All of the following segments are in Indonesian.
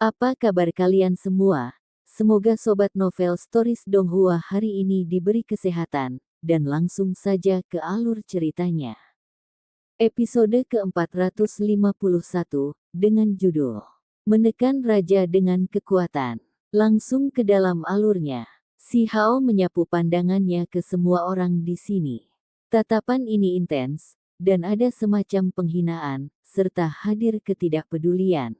Apa kabar kalian semua? Semoga Sobat Novel Stories Donghua hari ini diberi kesehatan, dan langsung saja ke alur ceritanya. Episode ke-451, dengan judul Menekan Raja dengan Kekuatan. Langsung ke dalam alurnya. Si Hao menyapu pandangannya ke semua orang di sini. Tatapan ini intens, dan ada semacam penghinaan, serta hadir ketidakpedulian.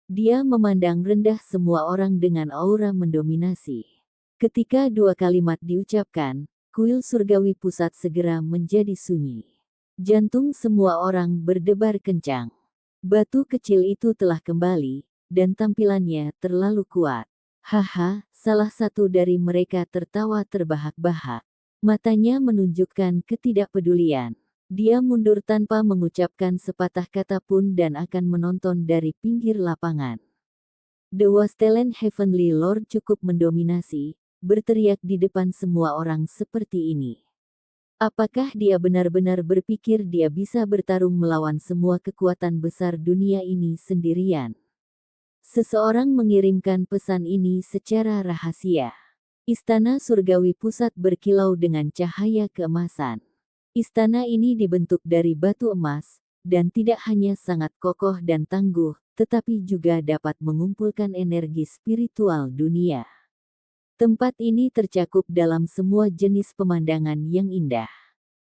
Dia memandang rendah semua orang dengan aura mendominasi. Ketika dua kalimat diucapkan, kuil surgawi pusat segera menjadi sunyi. Jantung semua orang berdebar kencang. Batu kecil itu telah kembali, dan tampilannya terlalu kuat. Haha, salah satu dari mereka tertawa terbahak-bahak. Matanya menunjukkan ketidakpedulian. Dia mundur tanpa mengucapkan sepatah kata pun dan akan menonton dari pinggir lapangan. The Wasteland Heavenly Lord cukup mendominasi, berteriak di depan semua orang seperti ini. Apakah dia benar-benar berpikir dia bisa bertarung melawan semua kekuatan besar dunia ini sendirian? Seseorang mengirimkan pesan ini secara rahasia. Istana surgawi pusat berkilau dengan cahaya keemasan. Istana ini dibentuk dari batu emas, dan tidak hanya sangat kokoh dan tangguh, tetapi juga dapat mengumpulkan energi spiritual dunia. Tempat ini tercakup dalam semua jenis pemandangan yang indah.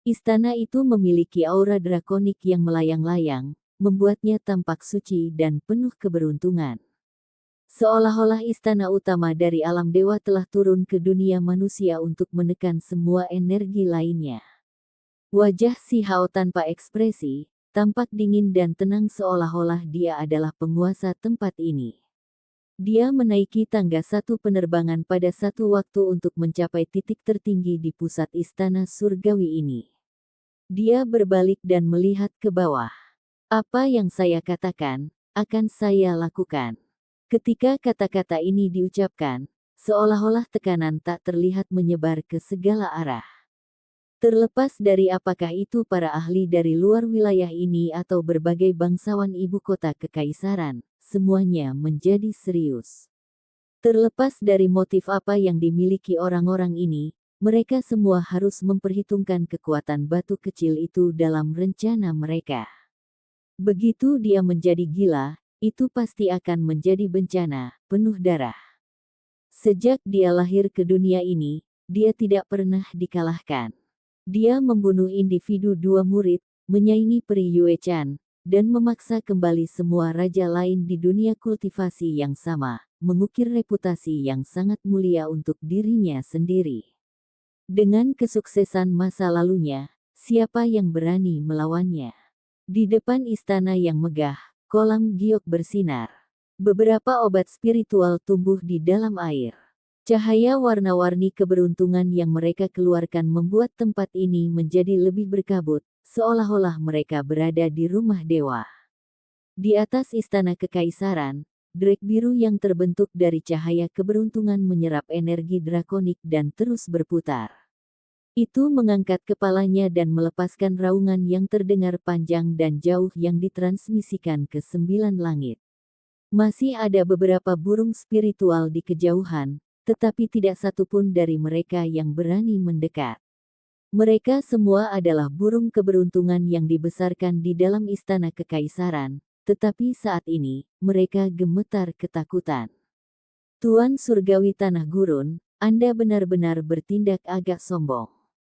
Istana itu memiliki aura drakonik yang melayang-layang, membuatnya tampak suci dan penuh keberuntungan. Seolah-olah istana utama dari alam dewa telah turun ke dunia manusia untuk menekan semua energi lainnya. Wajah si Hao tanpa ekspresi, tampak dingin dan tenang seolah-olah dia adalah penguasa tempat ini. Dia menaiki tangga satu penerbangan pada satu waktu untuk mencapai titik tertinggi di pusat istana surgawi ini. Dia berbalik dan melihat ke bawah. Apa yang saya katakan, akan saya lakukan. Ketika kata-kata ini diucapkan, seolah-olah tekanan tak terlihat menyebar ke segala arah. Terlepas dari apakah itu para ahli dari luar wilayah ini atau berbagai bangsawan ibu kota kekaisaran, semuanya menjadi serius. Terlepas dari motif apa yang dimiliki orang-orang ini, mereka semua harus memperhitungkan kekuatan batu kecil itu dalam rencana mereka. Begitu dia menjadi gila, itu pasti akan menjadi bencana, penuh darah. Sejak dia lahir ke dunia ini, dia tidak pernah dikalahkan. Dia membunuh individu dua murid, menyaingi Peri Yue Chan, dan memaksa kembali semua raja lain di dunia kultivasi yang sama, mengukir reputasi yang sangat mulia untuk dirinya sendiri. Dengan kesuksesan masa lalunya, siapa yang berani melawannya? Di depan istana yang megah, kolam giok bersinar. Beberapa obat spiritual tumbuh di dalam air. Cahaya warna-warni keberuntungan yang mereka keluarkan membuat tempat ini menjadi lebih berkabut, seolah-olah mereka berada di rumah dewa. Di atas istana kekaisaran, drake biru yang terbentuk dari cahaya keberuntungan menyerap energi drakonik dan terus berputar. Itu mengangkat kepalanya dan melepaskan raungan yang terdengar panjang dan jauh yang ditransmisikan ke 9 langit. Masih ada beberapa burung spiritual di kejauhan, tetapi tidak satupun dari mereka yang berani mendekat. Mereka semua adalah burung keberuntungan yang dibesarkan di dalam istana kekaisaran, tetapi saat ini, mereka gemetar ketakutan. Tuan Surgawi Tanah Gurun, Anda benar-benar bertindak agak sombong.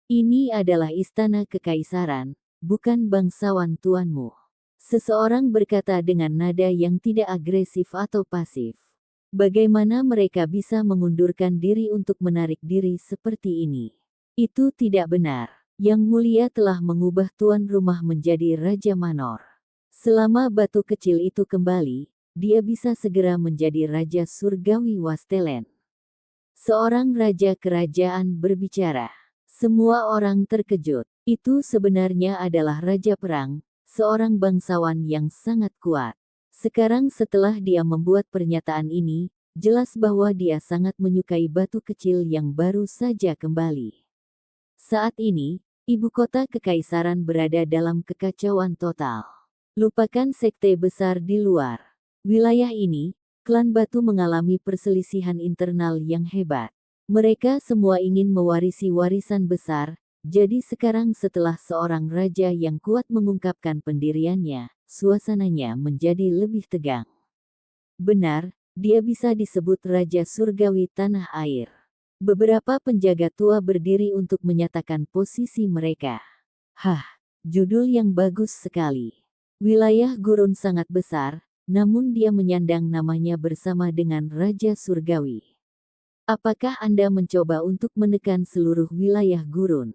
Ini adalah istana kekaisaran, bukan bangsawan tuanmu. Seseorang berkata dengan nada yang tidak agresif atau pasif. Bagaimana mereka bisa mengundurkan diri untuk menarik diri seperti ini? Itu tidak benar. Yang Mulia telah mengubah tuan rumah menjadi Raja Manor. Selama batu kecil itu kembali, dia bisa segera menjadi Raja Surgawi Wasteland. Seorang raja kerajaan berbicara. Semua orang terkejut. Itu sebenarnya adalah Raja Perang, seorang bangsawan yang sangat kuat. Sekarang setelah dia membuat pernyataan ini, jelas bahwa dia sangat menyukai batu kecil yang baru saja kembali. Saat ini, ibu kota kekaisaran berada dalam kekacauan total. Lupakan sekte besar di luar wilayah ini, Klan Batu mengalami perselisihan internal yang hebat. Mereka semua ingin mewarisi warisan besar, jadi sekarang setelah seorang raja yang kuat mengungkapkan pendiriannya, suasananya menjadi lebih tegang. Benar, dia bisa disebut Raja Surgawi Tanah Air. Beberapa penjaga tua berdiri untuk menyatakan posisi mereka. Hah, judul yang bagus sekali. Wilayah gurun sangat besar, namun dia menyandang namanya bersama dengan Raja Surgawi. Apakah Anda mencoba untuk menekan seluruh wilayah gurun?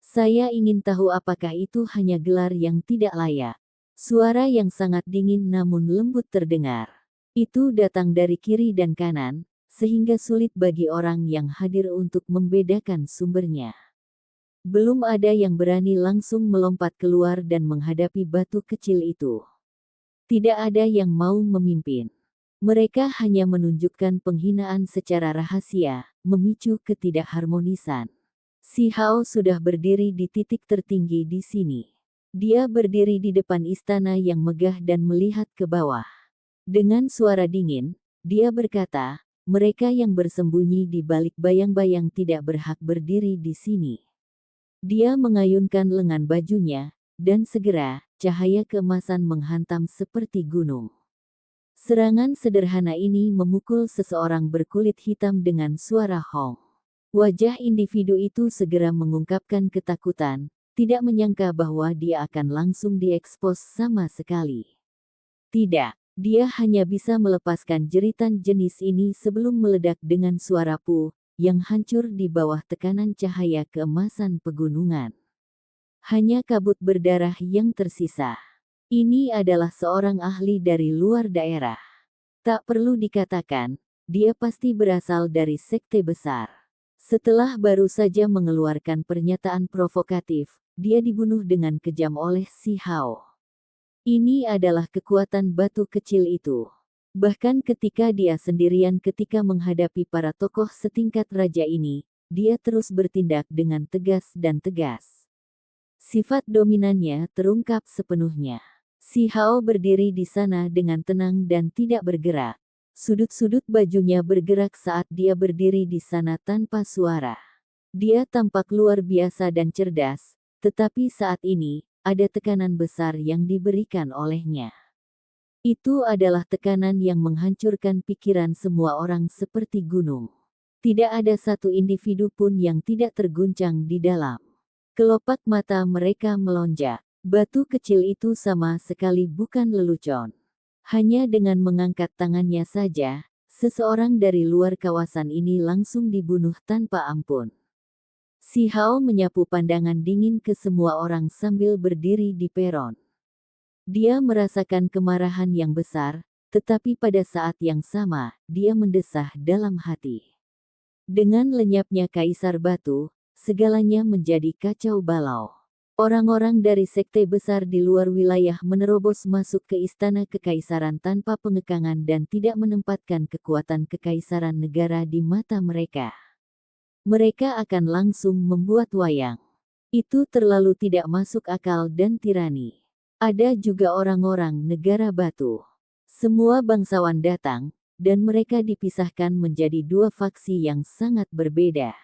Saya ingin tahu apakah itu hanya gelar yang tidak layak. Suara yang sangat dingin namun lembut terdengar. Itu datang dari kiri dan kanan, sehingga sulit bagi orang yang hadir untuk membedakan sumbernya. Belum ada yang berani langsung melompat keluar dan menghadapi batu kecil itu. Tidak ada yang mau memimpin. Mereka hanya menunjukkan penghinaan secara rahasia, memicu ketidakharmonisan. Si Hao sudah berdiri di titik tertinggi di sini. Dia berdiri di depan istana yang megah dan melihat ke bawah. Dengan suara dingin, dia berkata, mereka yang bersembunyi di balik bayang-bayang tidak berhak berdiri di sini. Dia mengayunkan lengan bajunya, dan segera, cahaya keemasan menghantam seperti gunung. Serangan sederhana ini memukul seseorang berkulit hitam dengan suara hong. Wajah individu itu segera mengungkapkan ketakutan, tidak menyangka bahwa dia akan langsung diekspos sama sekali. Tidak. Dia hanya bisa melepaskan jeritan jenis ini sebelum meledak dengan suara puh, yang hancur di bawah tekanan cahaya keemasan pegunungan. Hanya kabut berdarah yang tersisa. Ini adalah seorang ahli dari luar daerah. Tak perlu dikatakan, dia pasti berasal dari sekte besar. Setelah baru saja mengeluarkan pernyataan provokatif, dia dibunuh dengan kejam oleh si Hao. Ini adalah kekuatan batu kecil itu. Bahkan ketika dia sendirian ketika menghadapi para tokoh setingkat raja ini, dia terus bertindak dengan tegas dan tegas. Sifat dominannya terungkap sepenuhnya. Si Hao berdiri di sana dengan tenang dan tidak bergerak. Sudut-sudut bajunya bergerak saat dia berdiri di sana tanpa suara. Dia tampak luar biasa dan cerdas, tetapi saat ini, ada tekanan besar yang diberikan olehnya. Itu adalah tekanan yang menghancurkan pikiran semua orang seperti gunung. Tidak ada satu individu pun yang tidak terguncang di dalam. Kelopak mata mereka melonjak. Batu kecil itu sama sekali bukan lelucon. Hanya dengan mengangkat tangannya saja, seseorang dari luar kawasan ini langsung dibunuh tanpa ampun. Si Hao menyapu pandangan dingin ke semua orang sambil berdiri di peron. Dia merasakan kemarahan yang besar, tetapi pada saat yang sama, dia mendesah dalam hati. Dengan lenyapnya Kaisar Batu, segalanya menjadi kacau balau. Orang-orang dari sekte besar di luar wilayah menerobos masuk ke istana kekaisaran tanpa pengekangan dan tidak menempatkan kekuatan kekaisaran negara di mata mereka. Mereka akan langsung membuat wayang. Itu terlalu tidak masuk akal dan tirani. Ada juga orang-orang negara batu. Semua bangsawan datang, dan mereka dipisahkan menjadi dua faksi yang sangat berbeda.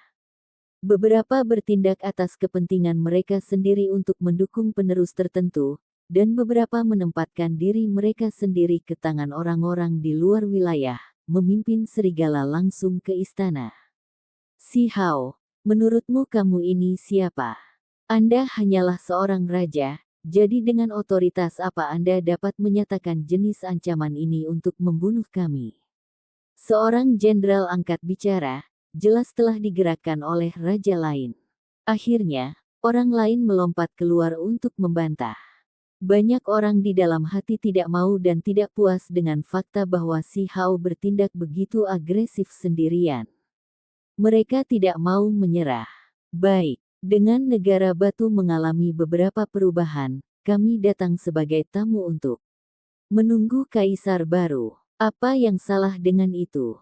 Beberapa bertindak atas kepentingan mereka sendiri untuk mendukung penerus tertentu, dan beberapa menempatkan diri mereka sendiri ke tangan orang-orang di luar wilayah, memimpin serigala langsung ke istana. Si Hao, menurutmu kamu ini siapa? Anda hanyalah seorang raja, jadi dengan otoritas apa Anda dapat menyatakan jenis ancaman ini untuk membunuh kami? Seorang jenderal angkat bicara, jelas telah digerakkan oleh raja lain. Akhirnya, orang lain melompat keluar untuk membantah. Banyak orang di dalam hati tidak mau dan tidak puas dengan fakta bahwa si Hao bertindak begitu agresif sendirian. Mereka tidak mau menyerah. Baik, dengan negara batu mengalami beberapa perubahan, kami datang sebagai tamu untuk menunggu kaisar baru. Apa yang salah dengan itu?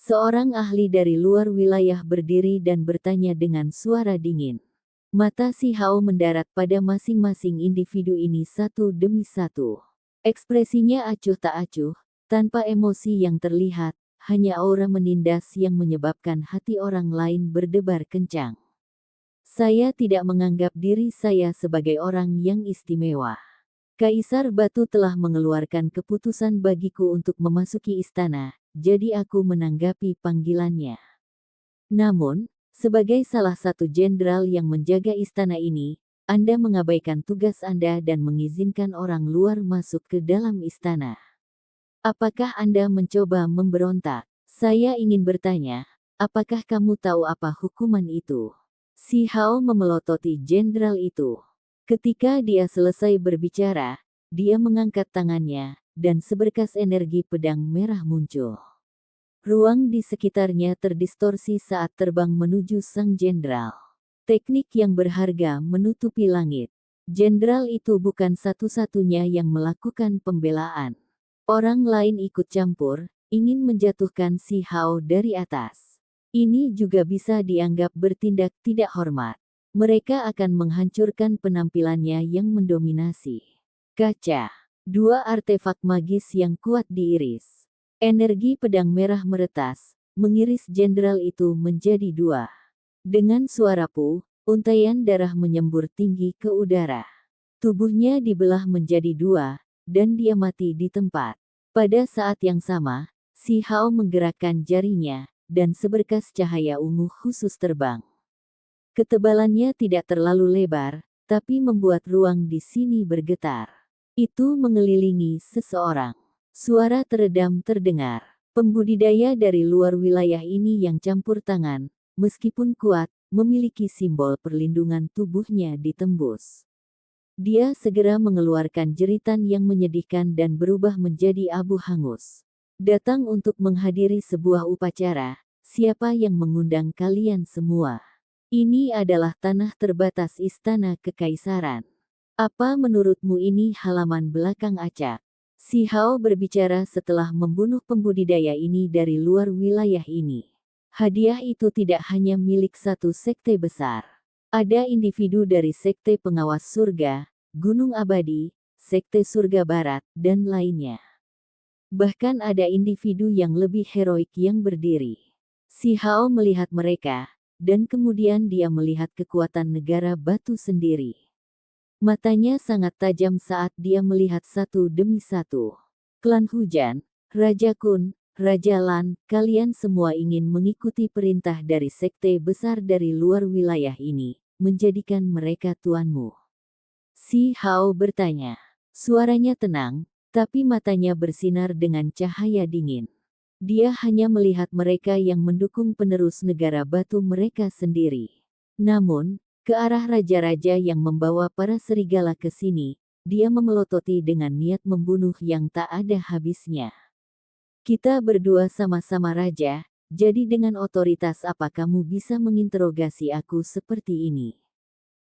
Seorang ahli dari luar wilayah berdiri dan bertanya dengan suara dingin. Mata si Hao mendarat pada masing-masing individu ini satu demi satu. Ekspresinya acuh tak acuh, Tanpa emosi yang terlihat, hanya aura menindas yang menyebabkan hati orang lain berdebar kencang. Saya tidak menganggap diri saya sebagai orang yang istimewa. Kaisar Batu telah mengeluarkan keputusan bagiku untuk memasuki istana, jadi aku menanggapi panggilannya. Namun, sebagai salah satu jenderal yang menjaga istana ini, Anda mengabaikan tugas Anda dan mengizinkan orang luar masuk ke dalam istana. Apakah Anda mencoba memberontak? Saya ingin bertanya, apakah kamu tahu apa hukuman itu? Si Hao memelototi jenderal itu. Ketika dia selesai berbicara, dia mengangkat tangannya, dan seberkas energi pedang merah muncul. Ruang di sekitarnya terdistorsi saat terbang menuju sang jenderal. Teknik yang berharga menutupi langit. Jenderal itu bukan satu-satunya yang melakukan pembelaan. Orang lain ikut campur, ingin menjatuhkan si Hao dari atas. Ini juga bisa dianggap bertindak tidak hormat. Mereka akan menghancurkan penampilannya yang mendominasi. Kaca. Dua artefak magis yang kuat diiris. Energi pedang merah meretas, mengiris jenderal itu menjadi dua. Dengan suara puh, untaian darah menyembur tinggi ke udara. Tubuhnya dibelah menjadi dua, dan dia mati di tempat. Pada saat yang sama, si Hao menggerakkan jarinya, dan seberkas cahaya ungu khusus terbang. Ketebalannya tidak terlalu lebar, tapi membuat ruang di sini bergetar. Itu mengelilingi seseorang. Suara teredam terdengar. Pembudidaya dari luar wilayah ini yang campur tangan, meskipun kuat, memiliki simbol perlindungan tubuhnya ditembus. Dia segera mengeluarkan jeritan yang menyedihkan dan berubah menjadi abu hangus. Datang untuk menghadiri sebuah upacara, siapa yang mengundang kalian semua? Ini adalah tanah terbatas istana kekaisaran. Apa menurutmu ini halaman belakang acak? Si Hao berbicara setelah membunuh pembudidaya ini dari luar wilayah ini. Hadiah itu tidak hanya milik satu sekte besar. Ada individu dari Sekte Pengawas Surga, Gunung Abadi, Sekte Surga Barat, dan lainnya. Bahkan ada individu yang lebih heroik yang berdiri. Si Hao melihat mereka, dan kemudian dia melihat kekuatan negara batu sendiri. Matanya sangat tajam saat dia melihat satu demi satu. Klan Hujan, Raja Kun, Raja Lan, kalian semua ingin mengikuti perintah dari sekte besar dari luar wilayah ini, menjadikan mereka tuanmu. Si Hao bertanya. Suaranya tenang, tapi matanya bersinar dengan cahaya dingin. Dia hanya melihat mereka yang mendukung penerus negara batu mereka sendiri. Namun, ke arah raja-raja yang membawa para serigala ke sini, dia memelototi dengan niat membunuh yang tak ada habisnya. Kita berdua sama-sama raja, jadi dengan otoritas apa kamu bisa menginterogasi aku seperti ini?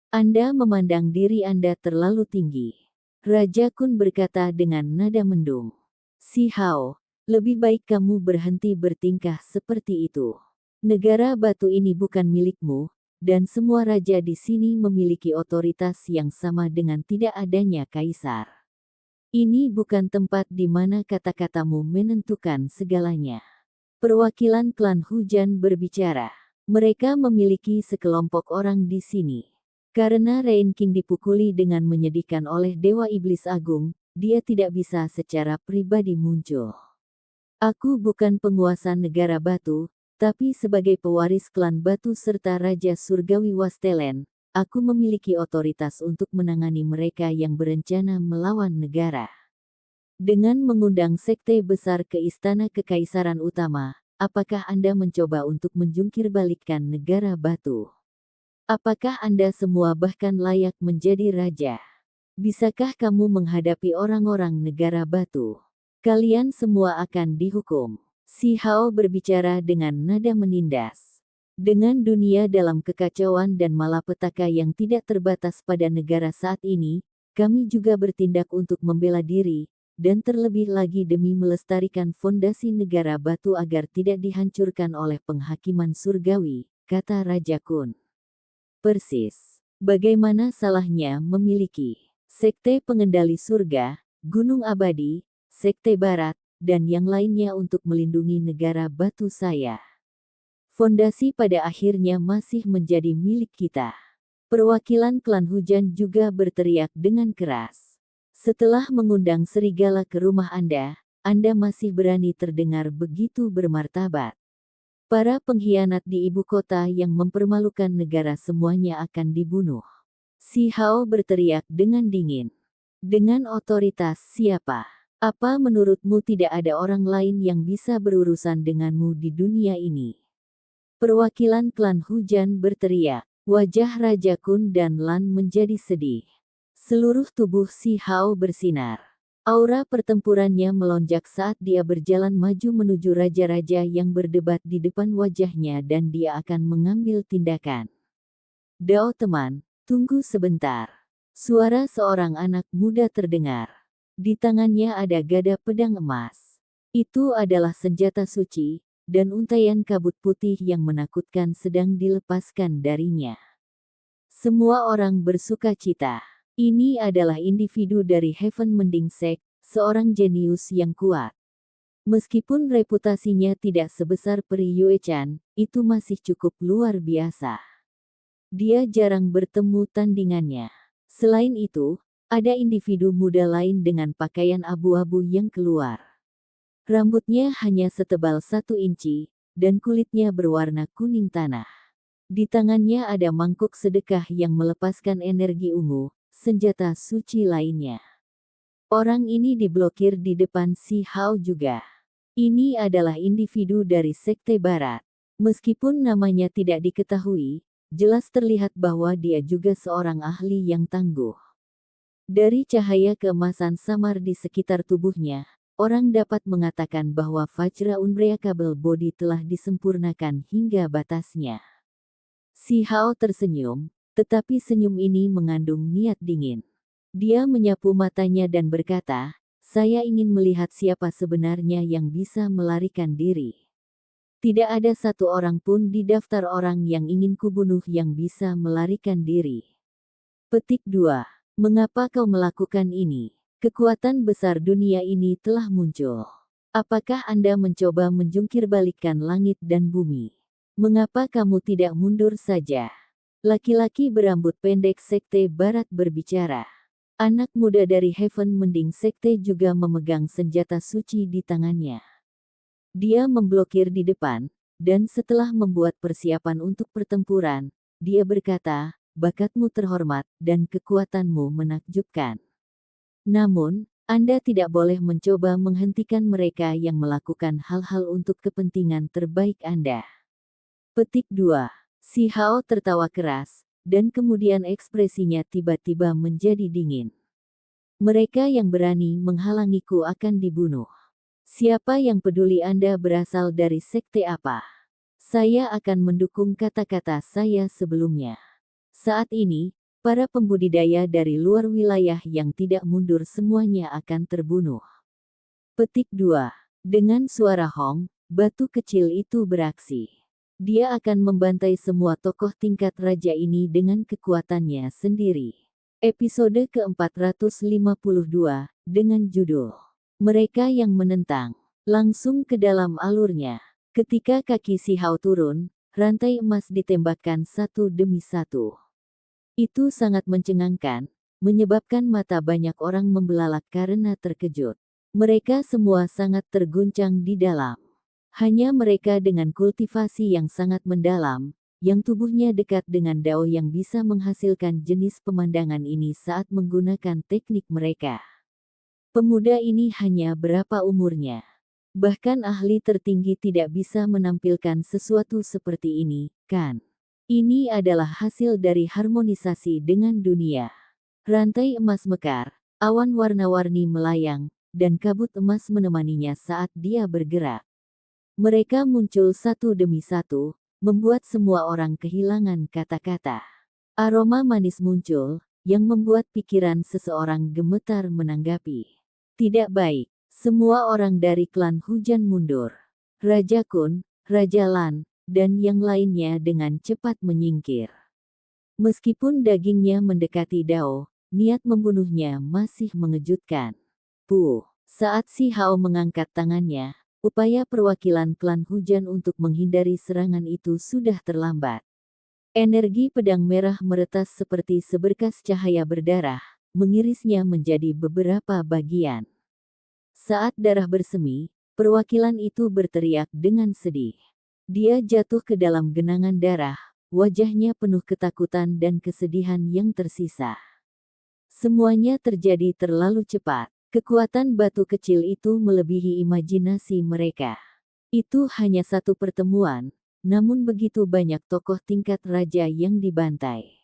Anda memandang diri Anda terlalu tinggi. Raja Kun berkata dengan nada mendung. Si Hao, lebih baik kamu berhenti bertingkah seperti itu. Negara batu ini bukan milikmu, dan semua raja di sini memiliki otoritas yang sama dengan tidak adanya kaisar. Ini bukan tempat di mana kata-katamu menentukan segalanya. Perwakilan klan Hujan berbicara. Mereka memiliki sekelompok orang di sini. Karena Rain King dipukuli dengan menyedihkan oleh Dewa Iblis Agung, dia tidak bisa secara pribadi muncul. Aku bukan penguasa negara batu, tapi sebagai pewaris klan batu serta Raja Surgawi Wastelen, aku memiliki otoritas untuk menangani mereka yang berencana melawan negara. Dengan mengundang sekte besar ke Istana Kekaisaran Utama, apakah Anda mencoba untuk menjungkirbalikkan negara batu? Apakah Anda semua bahkan layak menjadi raja? Bisakah kamu menghadapi orang-orang negara batu? Kalian semua akan dihukum. Si Hao berbicara dengan nada menindas. Dengan dunia dalam kekacauan dan malapetaka yang tidak terbatas pada negara saat ini, kami juga bertindak untuk membela diri, dan terlebih lagi demi melestarikan fondasi negara batu agar tidak dihancurkan oleh penghakiman surgawi, kata Raja Kun. Persis. Bagaimana salahnya memiliki Sekte Pengendali Surga, Gunung Abadi, Sekte Barat, dan yang lainnya untuk melindungi negara batu saya. Fondasi pada akhirnya masih menjadi milik kita. Perwakilan klan hujan juga berteriak dengan keras. Setelah mengundang serigala ke rumah Anda masih berani terdengar begitu bermartabat. Para pengkhianat di ibu kota yang mempermalukan negara semuanya akan dibunuh. Si Hao berteriak dengan dingin. Dengan otoritas siapa? Apa menurutmu tidak ada orang lain yang bisa berurusan denganmu di dunia ini? Perwakilan klan hujan berteriak. Wajah Raja Kun dan Lan menjadi sedih. Seluruh tubuh si Hao bersinar. Aura pertempurannya melonjak saat dia berjalan maju menuju raja-raja yang berdebat di depan wajahnya dan dia akan mengambil tindakan. Dao teman, tunggu sebentar. Suara seorang anak muda terdengar. Di tangannya ada gada pedang emas. Itu adalah senjata suci, dan untaian kabut putih yang menakutkan sedang dilepaskan darinya. Semua orang bersuka cita. Ini adalah individu dari Heaven Mending Sect, seorang jenius yang kuat. Meskipun reputasinya tidak sebesar Peri Yue-chan, itu masih cukup luar biasa. Dia jarang bertemu tandingannya. Selain itu, ada individu muda lain dengan pakaian abu-abu yang keluar. Rambutnya hanya setebal 1 inci, dan kulitnya berwarna kuning tanah. Di tangannya ada mangkuk sedekah yang melepaskan energi ungu, senjata suci lainnya. Orang ini diblokir di depan si Hao juga. Ini adalah individu dari Sekte Barat. Meskipun namanya tidak diketahui, jelas terlihat bahwa dia juga seorang ahli yang tangguh. Dari cahaya keemasan samar di sekitar tubuhnya, orang dapat mengatakan bahwa Vajra Unbreakable Body telah disempurnakan hingga batasnya. Si Hao tersenyum, tetapi senyum ini mengandung niat dingin. Dia menyapu matanya dan berkata, saya ingin melihat siapa sebenarnya yang bisa melarikan diri. Tidak ada satu orang pun di daftar orang yang ingin kubunuh yang bisa melarikan diri. Petik 2. Mengapa kau melakukan ini? Kekuatan besar dunia ini telah muncul. Apakah Anda mencoba menjungkirbalikkan langit dan bumi? Mengapa kamu tidak mundur saja? Laki-laki berambut pendek Sekte Barat berbicara. Anak muda dari Heaven Mending Sekte juga memegang senjata suci di tangannya. Dia memblokir di depan, dan setelah membuat persiapan untuk pertempuran, dia berkata, bakatmu terhormat dan kekuatanmu menakjubkan. Namun, Anda tidak boleh mencoba menghentikan mereka yang melakukan hal-hal untuk kepentingan terbaik Anda. Petik 2. Si Hao tertawa keras, dan kemudian ekspresinya tiba-tiba menjadi dingin. Mereka yang berani menghalangiku akan dibunuh. Siapa yang peduli Anda berasal dari sekte apa? Saya akan mendukung kata-kata saya sebelumnya. Saat ini, para pembudidaya dari luar wilayah yang tidak mundur semuanya akan terbunuh. Petik 2. Dengan suara Hong, batu kecil itu beraksi. Dia akan membantai semua tokoh tingkat raja ini dengan kekuatannya sendiri. Episode ke-452, dengan judul Mereka yang Menentang. Langsung ke dalam alurnya. Ketika kaki si Hao turun, rantai emas ditembakkan satu demi satu. Itu sangat mencengangkan, menyebabkan mata banyak orang membelalak karena terkejut. Mereka semua sangat terguncang di dalam. Hanya mereka dengan kultivasi yang sangat mendalam, yang tubuhnya dekat dengan Dao yang bisa menghasilkan jenis pemandangan ini saat menggunakan teknik mereka. Pemuda ini hanya berapa umurnya? Bahkan ahli tertinggi tidak bisa menampilkan sesuatu seperti ini, kan? Ini adalah hasil dari harmonisasi dengan dunia. Rantai emas mekar, awan warna-warni melayang, dan kabut emas menemaninya saat dia bergerak. Mereka muncul satu demi satu, membuat semua orang kehilangan kata-kata. Aroma manis muncul, yang membuat pikiran seseorang gemetar menanggapi. Tidak baik, semua orang dari klan hujan mundur. Raja Kun, Raja Lan, dan yang lainnya dengan cepat menyingkir. Meskipun dagingnya mendekati Dao, niat membunuhnya masih mengejutkan. Puh, Saat Si Hao mengangkat tangannya, upaya perwakilan klan hujan untuk menghindari serangan itu sudah terlambat. Energi pedang merah meretas seperti seberkas cahaya berdarah, mengirisnya menjadi beberapa bagian. Saat darah bersemi, perwakilan itu berteriak dengan sedih. Dia jatuh ke dalam genangan darah, wajahnya penuh ketakutan dan kesedihan yang tersisa. Semuanya terjadi terlalu cepat. Kekuatan batu kecil itu melebihi imajinasi mereka. Itu hanya satu pertemuan, namun begitu banyak tokoh tingkat raja yang dibantai.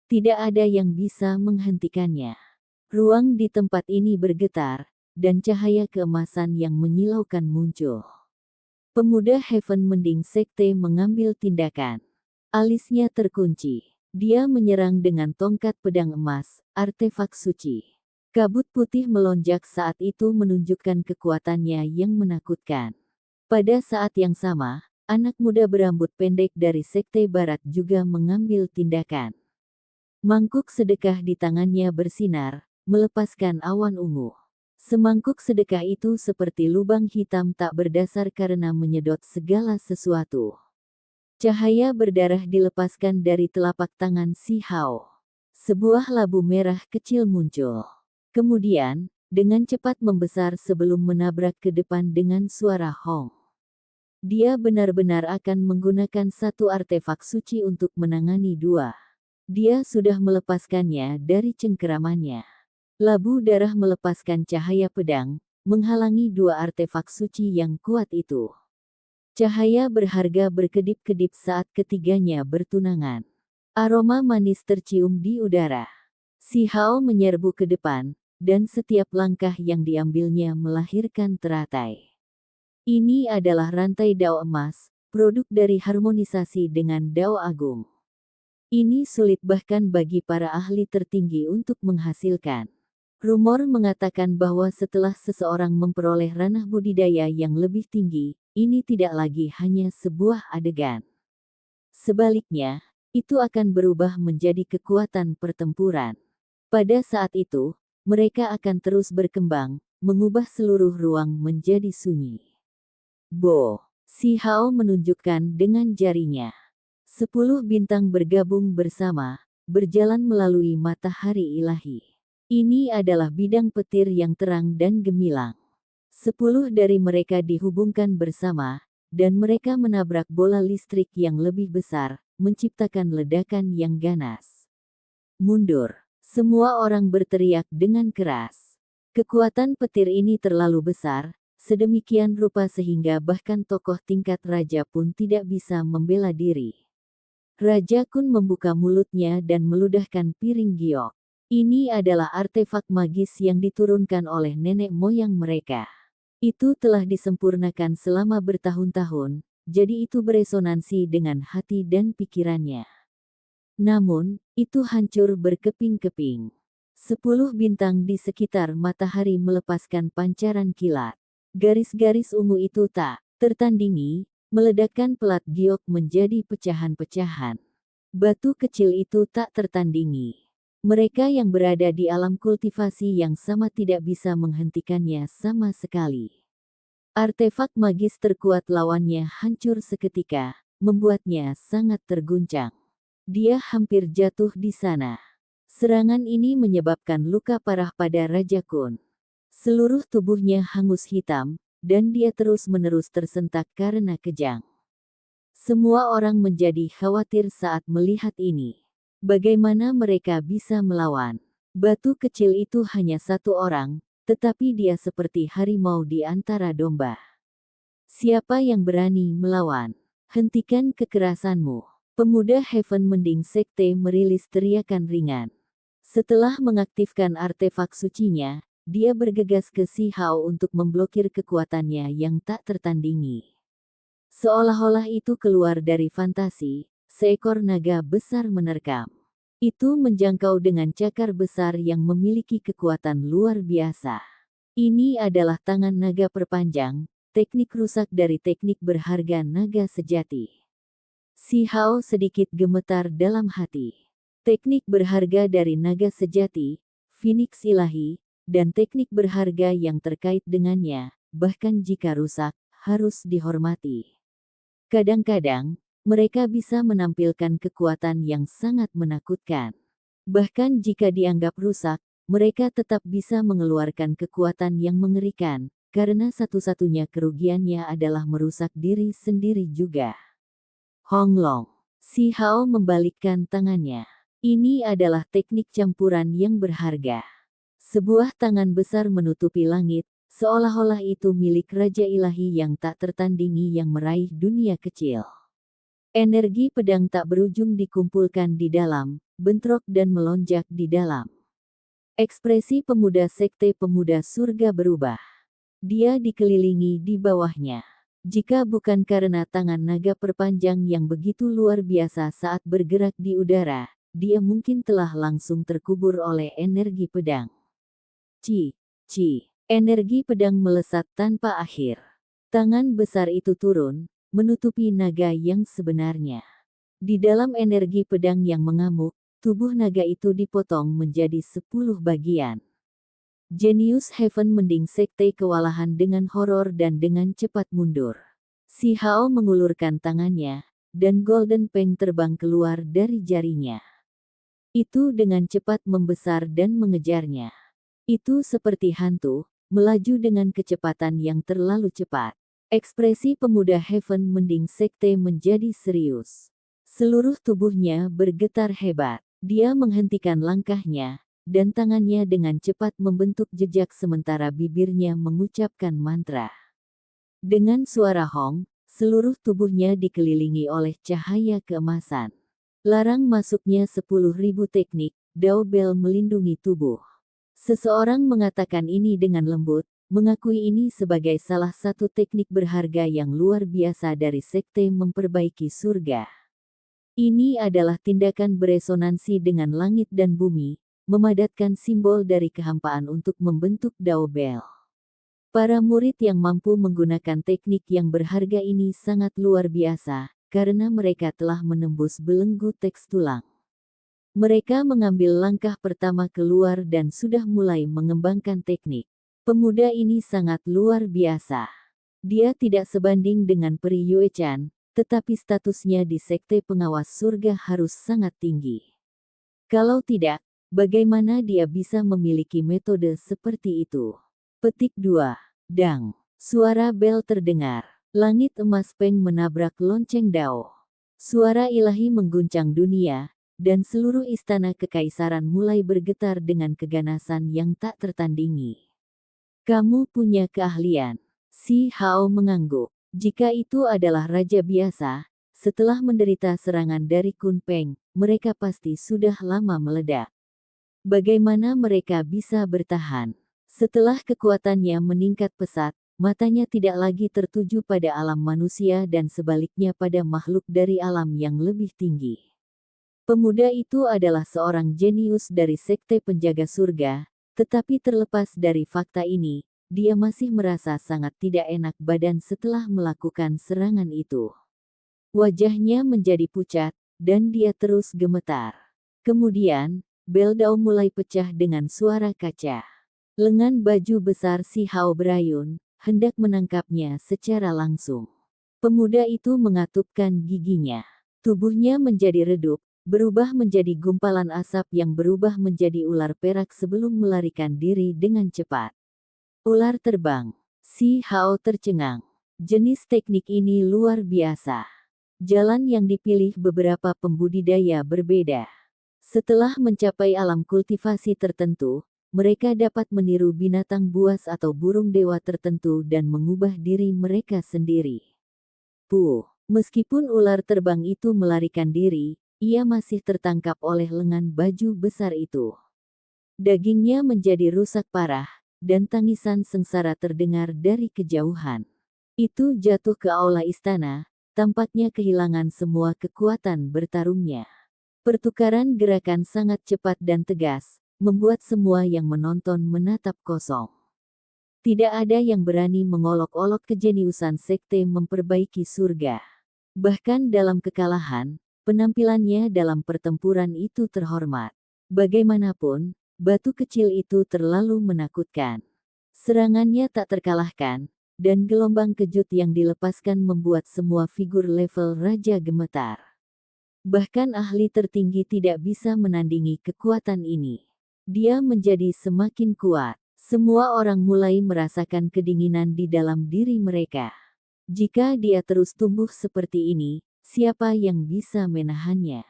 Tidak ada yang bisa menghentikannya. Ruang di tempat ini bergetar, dan cahaya keemasan yang menyilaukan muncul. Pemuda Heaven Mending Sekte mengambil tindakan. Alisnya terkunci. Dia menyerang dengan tongkat pedang emas, artefak suci. Kabut putih melonjak saat itu menunjukkan kekuatannya yang menakutkan. Pada saat yang sama, anak muda berambut pendek dari Sekte Barat juga mengambil tindakan. Mangkuk sedekah di tangannya bersinar, melepaskan awan ungu. Semangkuk sedekah itu seperti lubang hitam tak berdasar karena menyedot segala sesuatu. Cahaya berdarah dilepaskan dari telapak tangan Si Hao. Sebuah labu merah kecil muncul. Kemudian, dengan cepat membesar sebelum menabrak ke depan dengan suara hong. Dia benar-benar akan menggunakan satu artefak suci untuk menangani dua. Dia sudah melepaskannya dari cengkeramannya. Labu darah melepaskan cahaya pedang, menghalangi dua artefak suci yang kuat itu. Cahaya berharga berkedip-kedip saat ketiganya bertunangan. Aroma manis tercium di udara. Si Hao menyerbu ke depan, dan setiap langkah yang diambilnya melahirkan teratai. Ini adalah rantai Dao emas, produk dari harmonisasi dengan Dao Agung. Ini sulit bahkan bagi para ahli tertinggi untuk menghasilkan. Rumor mengatakan bahwa setelah seseorang memperoleh ranah budidaya yang lebih tinggi, ini tidak lagi hanya sebuah adegan. Sebaliknya, itu akan berubah menjadi kekuatan pertempuran. Pada saat itu, mereka akan terus berkembang, mengubah seluruh ruang menjadi sunyi. Bo, Si Hao menunjukkan dengan jarinya. 10 bintang bergabung bersama, berjalan melalui matahari ilahi. Ini adalah bidang petir yang terang dan gemilang. 10 dari mereka dihubungkan bersama, dan mereka menabrak bola listrik yang lebih besar, menciptakan ledakan yang ganas. Mundur. Semua orang berteriak dengan keras. Kekuatan petir ini terlalu besar, sedemikian rupa sehingga bahkan tokoh tingkat raja pun tidak bisa membela diri. Raja Kun membuka mulutnya dan meludahkan piring giok. Ini adalah artefak magis yang diturunkan oleh nenek moyang mereka. Itu telah disempurnakan selama bertahun-tahun, jadi itu beresonansi dengan hati dan pikirannya. Namun, itu hancur berkeping-keping. 10 bintang di sekitar matahari melepaskan pancaran kilat. Garis-garis ungu itu tak tertandingi, meledakkan pelat giok menjadi pecahan-pecahan. Batu kecil itu tak tertandingi. Mereka yang berada di alam kultivasi yang sama tidak bisa menghentikannya sama sekali. Artefak magis terkuat lawannya hancur seketika, membuatnya sangat terguncang. Dia hampir jatuh di sana. Serangan ini menyebabkan luka parah pada Raja Kun. Seluruh tubuhnya hangus hitam, dan dia terus-menerus tersentak karena kejang. Semua orang menjadi khawatir saat melihat ini. Bagaimana mereka bisa melawan? Batu kecil itu hanya satu orang, tetapi dia seperti harimau di antara domba. Siapa yang berani melawan? Hentikan kekerasanmu. Pemuda Heaven Mending Sekte merilis teriakan ringan. Setelah mengaktifkan artefak sucinya, dia bergegas ke Si Hao untuk memblokir kekuatannya yang tak tertandingi. Seolah-olah itu keluar dari fantasi, seekor naga besar menerkam. Itu menjangkau dengan cakar besar yang memiliki kekuatan luar biasa. Ini adalah tangan naga perpanjang, teknik rusak dari teknik berharga naga sejati. Si Hao sedikit gemetar dalam hati. Teknik berharga dari naga sejati, Phoenix ilahi, dan teknik berharga yang terkait dengannya, bahkan jika rusak, harus dihormati. Kadang-kadang, mereka bisa menampilkan kekuatan yang sangat menakutkan. Bahkan jika dianggap rusak, mereka tetap bisa mengeluarkan kekuatan yang mengerikan, karena satu-satunya kerugiannya adalah merusak diri sendiri juga. Honglong. Si Hao membalikkan tangannya. Ini adalah teknik campuran yang berharga. Sebuah tangan besar menutupi langit, seolah-olah itu milik Raja Ilahi yang tak tertandingi yang meraih dunia kecil. Energi pedang tak berujung dikumpulkan di dalam, bentrok dan melonjak di dalam. Ekspresi pemuda sekte pemuda surga berubah. Dia dikelilingi di bawahnya. Jika bukan karena tangan naga perpanjang yang begitu luar biasa saat bergerak di udara, dia mungkin telah langsung terkubur oleh energi pedang. Energi pedang melesat tanpa akhir. Tangan besar itu turun, menutupi naga yang sebenarnya. Di dalam energi pedang yang mengamuk, tubuh naga itu dipotong menjadi 10 bagian. Jenius Heaven mending sekte kewalahan dengan horor dan dengan cepat mundur. Si Hao mengulurkan tangannya, dan Golden Peng terbang keluar dari jarinya. Itu dengan cepat membesar dan mengejarnya. Itu seperti hantu, melaju dengan kecepatan yang terlalu cepat. Ekspresi pemuda Heaven mending sekte menjadi serius. Seluruh tubuhnya bergetar hebat. Dia menghentikan langkahnya, dan tangannya dengan cepat membentuk jejak sementara bibirnya mengucapkan mantra. Dengan suara hong, seluruh tubuhnya dikelilingi oleh cahaya keemasan. Larang masuknya 10.000 teknik, Dao Bell melindungi tubuh. Seseorang mengatakan ini dengan lembut, mengakui ini sebagai salah satu teknik berharga yang luar biasa dari sekte memperbaiki surga. Ini adalah tindakan beresonansi dengan langit dan bumi, memadatkan simbol dari kehampaan untuk membentuk Dao Bell. Para murid yang mampu menggunakan teknik yang berharga ini sangat luar biasa, karena mereka telah menembus belenggu teks tulang. Mereka mengambil langkah pertama keluar dan sudah mulai mengembangkan teknik. Pemuda ini sangat luar biasa. Dia tidak sebanding dengan Peri Yue Chan, tetapi statusnya di sekte pengawas surga harus sangat tinggi. Kalau tidak, bagaimana dia bisa memiliki metode seperti itu? Petik 2. Dang. Suara bel terdengar. Langit emas Peng menabrak lonceng Dao. Suara ilahi mengguncang dunia, dan seluruh istana kekaisaran mulai bergetar dengan keganasan yang tak tertandingi. Kamu punya keahlian. Si Hao mengangguk. Jika itu adalah raja biasa, setelah menderita serangan dari Kun Peng, mereka pasti sudah lama meledak. Bagaimana mereka bisa bertahan? Setelah kekuatannya meningkat pesat, matanya tidak lagi tertuju pada alam manusia dan sebaliknya pada makhluk dari alam yang lebih tinggi. Pemuda itu adalah seorang jenius dari sekte penjaga surga, tetapi terlepas dari fakta ini, dia masih merasa sangat tidak enak badan setelah melakukan serangan itu. Wajahnya menjadi pucat, dan dia terus gemetar. Kemudian, bel Dao mulai pecah dengan suara kaca. Lengan baju besar si Hao berayun, hendak menangkapnya secara langsung. Pemuda itu mengatupkan giginya. Tubuhnya menjadi redup, berubah menjadi gumpalan asap yang berubah menjadi ular perak sebelum melarikan diri dengan cepat. Ular terbang. Si Hao tercengang. Jenis teknik ini luar biasa. Jalan yang dipilih beberapa pembudidaya berbeda. Setelah mencapai alam kultivasi tertentu, mereka dapat meniru binatang buas atau burung dewa tertentu dan mengubah diri mereka sendiri. Meskipun ular terbang itu melarikan diri, ia masih tertangkap oleh lengan baju besar itu. Dagingnya menjadi rusak parah, dan tangisan sengsara terdengar dari kejauhan. Itu jatuh ke aula istana, tampaknya kehilangan semua kekuatan bertarungnya. Pertukaran gerakan sangat cepat dan tegas, membuat semua yang menonton menatap kosong. Tidak ada yang berani mengolok-olok kejeniusan sekte memperbaiki surga. Bahkan dalam kekalahan, penampilannya dalam pertempuran itu terhormat. Bagaimanapun, Batu kecil itu terlalu menakutkan. Serangannya tak terkalahkan, dan gelombang kejut yang dilepaskan membuat semua figur level raja gemetar. Bahkan ahli tertinggi tidak bisa menandingi kekuatan ini. Dia menjadi semakin kuat. Semua orang mulai merasakan kedinginan di dalam diri mereka. Jika dia terus tumbuh seperti ini, siapa yang bisa menahannya?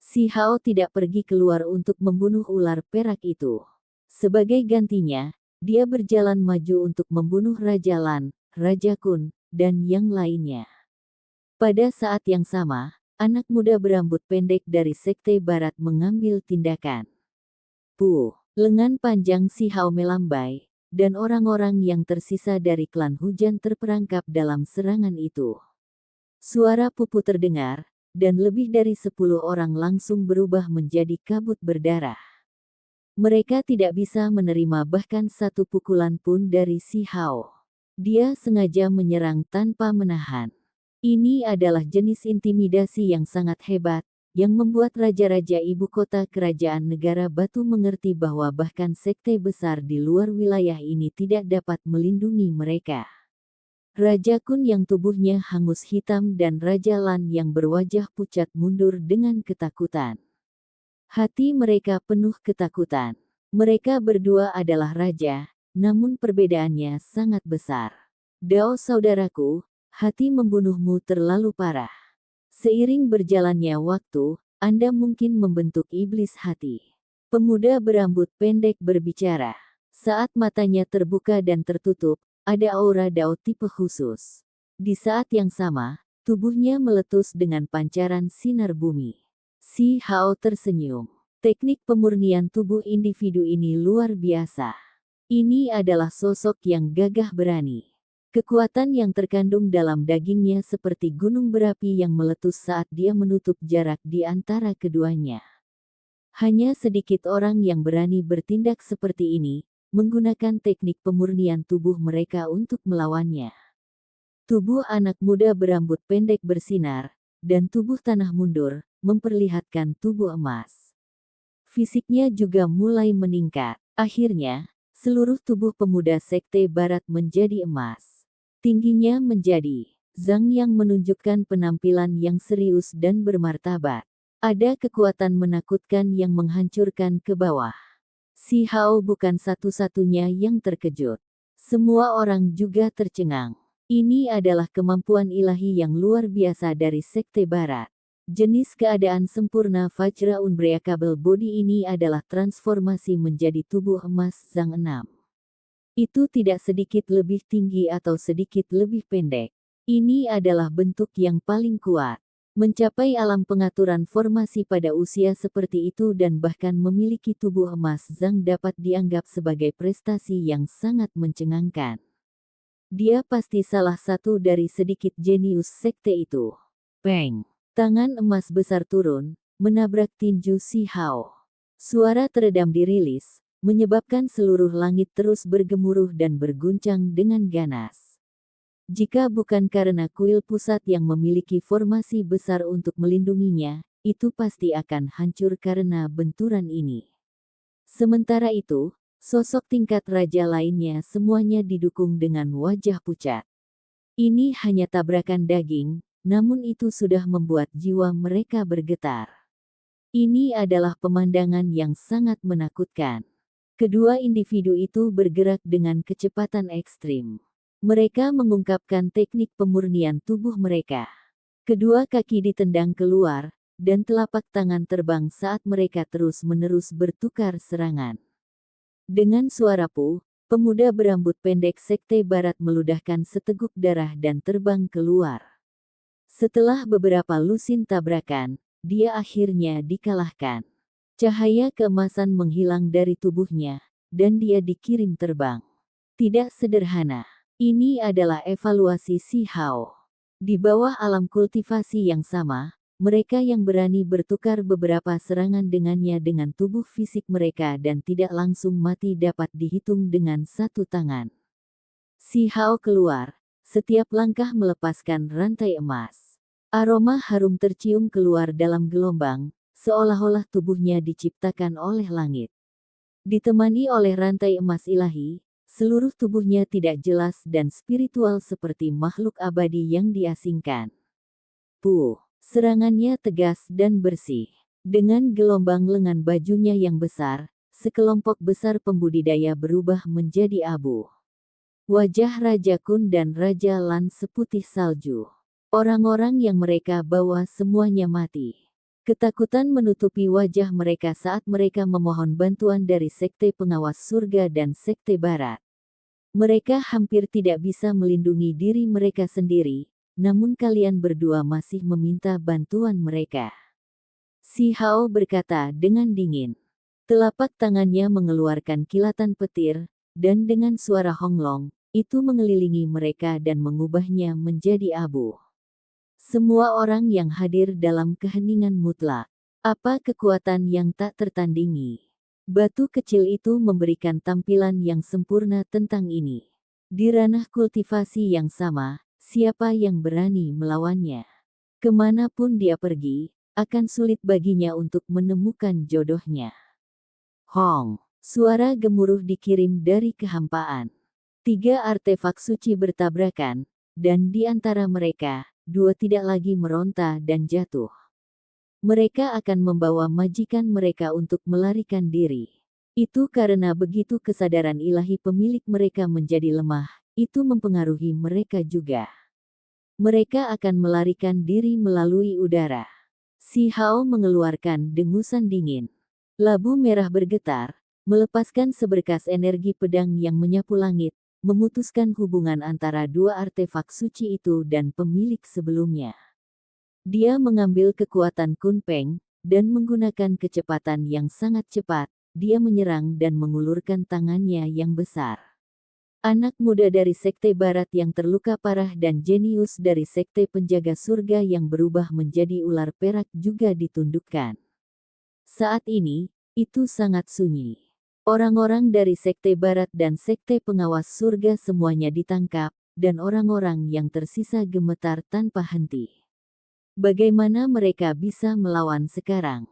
Si Hao tidak pergi keluar untuk membunuh ular perak itu. Sebagai gantinya, dia berjalan maju untuk membunuh Raja Lan, Raja Kun, dan yang lainnya. Pada saat yang sama, anak muda berambut pendek dari Sekte Barat mengambil tindakan. Lengan panjang Si Hao melambai, dan orang-orang yang tersisa dari klan hujan terperangkap dalam serangan itu. Suara pupu terdengar, dan lebih dari 10 orang langsung berubah menjadi kabut berdarah. Mereka tidak bisa menerima bahkan satu pukulan pun dari Si Hao. Dia sengaja menyerang tanpa menahan. Ini adalah jenis intimidasi yang sangat hebat, yang membuat raja-raja ibu kota kerajaan negara batu mengerti bahwa bahkan sekte besar di luar wilayah ini tidak dapat melindungi mereka. Raja Kun yang tubuhnya hangus hitam dan Raja Lan yang berwajah pucat mundur dengan ketakutan. Hati mereka penuh ketakutan. Mereka berdua adalah raja, namun perbedaannya sangat besar. Dao saudaraku, hati membunuhmu terlalu parah. Seiring berjalannya waktu, Anda mungkin membentuk iblis hati. Pemuda berambut pendek berbicara. Saat matanya terbuka dan tertutup, ada aura Dao tipe khusus. Di saat yang sama, tubuhnya meletus dengan pancaran sinar bumi. Si Hao tersenyum. Teknik pemurnian tubuh individu ini luar biasa. Ini adalah sosok yang gagah berani. Kekuatan yang terkandung dalam dagingnya seperti gunung berapi yang meletus saat dia menutup jarak di antara keduanya. Hanya sedikit orang yang berani bertindak seperti ini, menggunakan teknik pemurnian tubuh mereka untuk melawannya. Tubuh anak muda berambut pendek bersinar, dan tubuh tanah mundur, memperlihatkan tubuh emas. Fisiknya juga mulai meningkat. Akhirnya, seluruh tubuh pemuda Sekte Barat menjadi emas. Tingginya menjadi Zhang yang menunjukkan penampilan yang serius dan bermartabat. Ada kekuatan menakutkan yang menghancurkan ke bawah. Si Hao bukan satu-satunya yang terkejut. Semua orang juga tercengang. Ini adalah kemampuan ilahi yang luar biasa dari Sekte Barat. Jenis keadaan sempurna Vajra Unbreakable Body ini adalah transformasi menjadi tubuh emas Zhang 6. Itu tidak sedikit lebih tinggi atau sedikit lebih pendek. Ini adalah bentuk yang paling kuat. Mencapai alam pengaturan formasi pada usia seperti itu dan bahkan memiliki tubuh emas Zhang dapat dianggap sebagai prestasi yang sangat mencengangkan. Dia pasti salah satu dari sedikit jenius sekte itu. Peng! Tangan emas besar turun, menabrak tinju Si Hao. Suara teredam dirilis, menyebabkan seluruh langit terus bergemuruh dan berguncang dengan ganas. Jika bukan karena kuil pusat yang memiliki formasi besar untuk melindunginya, itu pasti akan hancur karena benturan ini. Sementara itu, sosok tingkat raja lainnya semuanya didukung dengan wajah pucat. Ini hanya tabrakan daging, namun itu sudah membuat jiwa mereka bergetar. Ini adalah pemandangan yang sangat menakutkan. Kedua individu itu bergerak dengan kecepatan ekstrim. Mereka mengungkapkan teknik pemurnian tubuh mereka. Kedua kaki ditendang keluar, dan telapak tangan terbang saat mereka terus-menerus bertukar serangan. Dengan suara puh, pemuda berambut pendek Sekte Barat meludahkan seteguk darah dan terbang keluar. Setelah beberapa lusin tabrakan, dia akhirnya dikalahkan. Cahaya keemasan menghilang dari tubuhnya, dan dia dikirim terbang. Tidak sederhana. Ini adalah evaluasi Si Hao. Di bawah alam kultivasi yang sama, mereka yang berani bertukar beberapa serangan dengannya dengan tubuh fisik mereka dan tidak langsung mati dapat dihitung dengan satu tangan. Si Hao keluar, setiap langkah melepaskan rantai emas. Aroma harum tercium keluar dalam gelombang, seolah-olah tubuhnya diciptakan oleh langit. Ditemani oleh rantai emas ilahi, seluruh tubuhnya tidak jelas dan spiritual seperti makhluk abadi yang diasingkan. Serangannya tegas dan bersih. Dengan gelombang lengan bajunya yang besar, sekelompok besar pembudidaya berubah menjadi abu. Wajah Raja Kun dan Raja Lan seputih salju. Orang-orang yang mereka bawa semuanya mati. Ketakutan menutupi wajah mereka saat mereka memohon bantuan dari Sekte Pengawas Surga dan Sekte Barat. Mereka hampir tidak bisa melindungi diri mereka sendiri, namun kalian berdua masih meminta bantuan mereka. Si Hao berkata dengan dingin. Telapak tangannya mengeluarkan kilatan petir, dan dengan suara honglong, itu mengelilingi mereka dan mengubahnya menjadi abu. Semua orang yang hadir dalam keheningan mutlak. Apa kekuatan yang tak tertandingi? Batu kecil itu memberikan tampilan yang sempurna tentang ini. Di ranah kultivasi yang sama, siapa yang berani melawannya? Kemanapun dia pergi, akan sulit baginya untuk menemukan jodohnya. Hong, suara gemuruh dikirim dari kehampaan. 3 artefak suci bertabrakan, dan di antara mereka, 2 tidak lagi meronta dan jatuh. Mereka akan membawa majikan mereka untuk melarikan diri. Itu karena begitu kesadaran ilahi pemilik mereka menjadi lemah, itu mempengaruhi mereka juga. Mereka akan melarikan diri melalui udara. Si Hao mengeluarkan dengusan dingin. Labu merah bergetar, melepaskan seberkas energi pedang yang menyapu langit, memutuskan hubungan antara 2 artefak suci itu dan pemilik sebelumnya. Dia mengambil kekuatan Kunpeng, dan menggunakan kecepatan yang sangat cepat, dia menyerang dan mengulurkan tangannya yang besar. Anak muda dari Sekte Barat yang terluka parah dan jenius dari Sekte Penjaga Surga yang berubah menjadi ular perak juga ditundukkan. Saat ini, itu sangat sunyi. Orang-orang dari Sekte Barat dan Sekte Pengawas Surga semuanya ditangkap, dan orang-orang yang tersisa gemetar tanpa henti. Bagaimana mereka bisa melawan sekarang?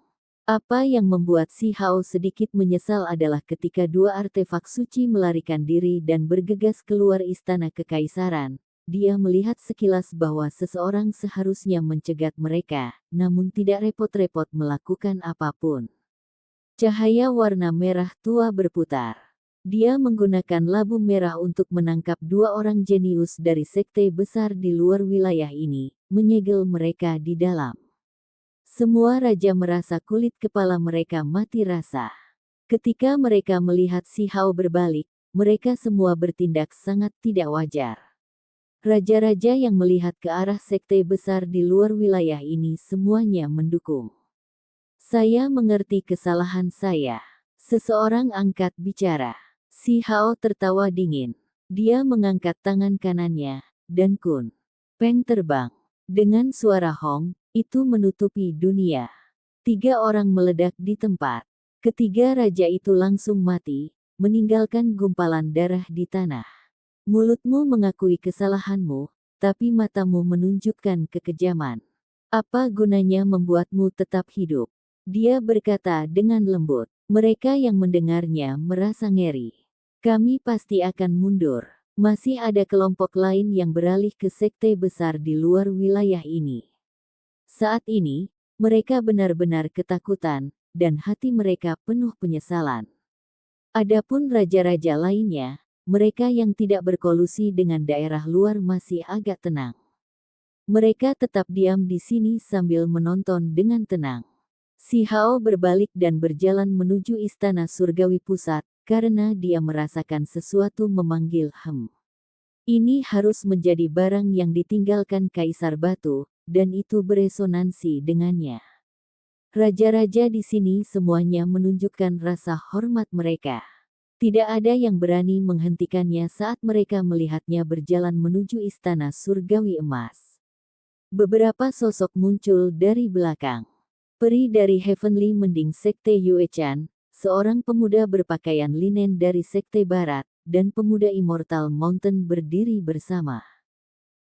Apa yang membuat Si Hao sedikit menyesal adalah ketika 2 artefak suci melarikan diri dan bergegas keluar istana kekaisaran, dia melihat sekilas bahwa seseorang seharusnya mencegat mereka, namun tidak repot-repot melakukan apapun. Cahaya warna merah tua berputar. Dia menggunakan labu merah untuk menangkap 2 orang jenius dari sekte besar di luar wilayah ini, menyegel mereka di dalam. Semua raja merasa kulit kepala mereka mati rasa. Ketika mereka melihat Si Hao berbalik, mereka semua bertindak sangat tidak wajar. Raja-raja yang melihat ke arah sekte besar di luar wilayah ini semuanya mendukung. Saya mengerti kesalahan saya. Seseorang angkat bicara. Si Hao tertawa dingin. Dia mengangkat tangan kanannya, dan Kun Peng terbang. Dengan suara hong, itu menutupi dunia. 3 orang meledak di tempat. Ketiga raja itu langsung mati, meninggalkan gumpalan darah di tanah. Mulutmu mengakui kesalahanmu, tapi matamu menunjukkan kekejaman. Apa gunanya membuatmu tetap hidup? Dia berkata dengan lembut. Mereka yang mendengarnya merasa ngeri. Kami pasti akan mundur. Masih ada kelompok lain yang beralih ke sekte besar di luar wilayah ini. Saat ini, mereka benar-benar ketakutan, dan hati mereka penuh penyesalan. Adapun raja-raja lainnya, mereka yang tidak berkolusi dengan daerah luar masih agak tenang. Mereka tetap diam di sini sambil menonton dengan tenang. Si Hao berbalik dan berjalan menuju istana surgawi pusat, karena dia merasakan sesuatu memanggil Ini harus menjadi barang yang ditinggalkan Kaisar Batu, dan itu beresonansi dengannya. Raja-raja di sini semuanya menunjukkan rasa hormat mereka. Tidak ada yang berani menghentikannya saat mereka melihatnya berjalan menuju istana surgawi emas. Beberapa sosok muncul dari belakang. Peri dari Heavenly Mending Sekte Yuechan, seorang pemuda berpakaian linen dari Sekte Barat, dan pemuda Immortal Mountain berdiri bersama.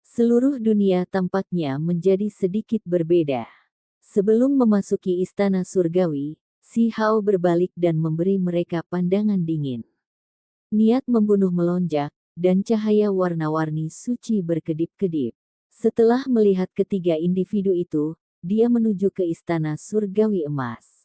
Seluruh dunia tampaknya menjadi sedikit berbeda. Sebelum memasuki istana surgawi, Si Hao berbalik dan memberi mereka pandangan dingin. Niat membunuh melonjak, dan cahaya warna-warni suci berkedip-kedip. Setelah melihat ketiga individu itu, dia menuju ke Istana Surgawi Emas.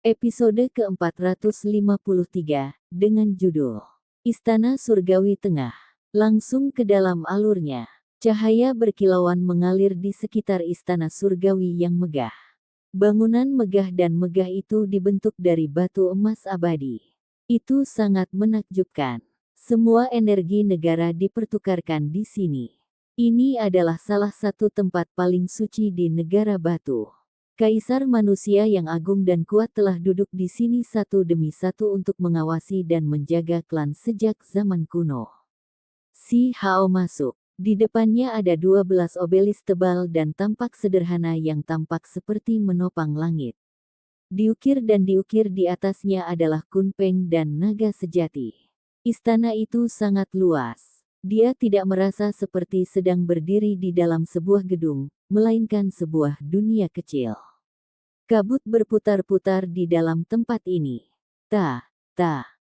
Episode ke-453, dengan judul Istana Surgawi Tengah. Langsung ke dalam alurnya. Cahaya berkilauan mengalir di sekitar Istana Surgawi yang megah. Bangunan megah dan megah itu dibentuk dari batu emas abadi. Itu sangat menakjubkan. Semua energi negara dipertukarkan di sini. Ini adalah salah satu tempat paling suci di negara batu. Kaisar manusia yang agung dan kuat telah duduk di sini satu demi satu untuk mengawasi dan menjaga klan sejak zaman kuno. Si Hao masuk. Di depannya ada 12 obelis tebal dan tampak sederhana yang tampak seperti menopang langit. Diukir di atasnya adalah kunpeng dan naga sejati. Istana itu sangat luas. Dia tidak merasa seperti sedang berdiri di dalam sebuah gedung, melainkan sebuah dunia kecil. Kabut berputar-putar di dalam tempat ini.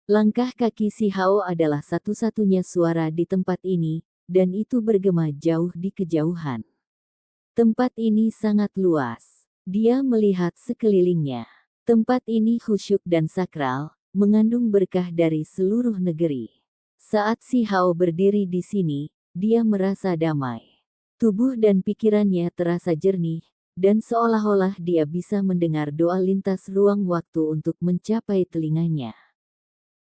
Langkah kaki si Hao adalah satu-satunya suara di tempat ini, dan itu bergema jauh di kejauhan. Tempat ini sangat luas. Dia melihat sekelilingnya. Tempat ini khusyuk dan sakral, mengandung berkah dari seluruh negeri. Saat si Hao berdiri di sini, dia merasa damai. Tubuh dan pikirannya terasa jernih, dan seolah-olah dia bisa mendengar doa lintas ruang waktu untuk mencapai telinganya.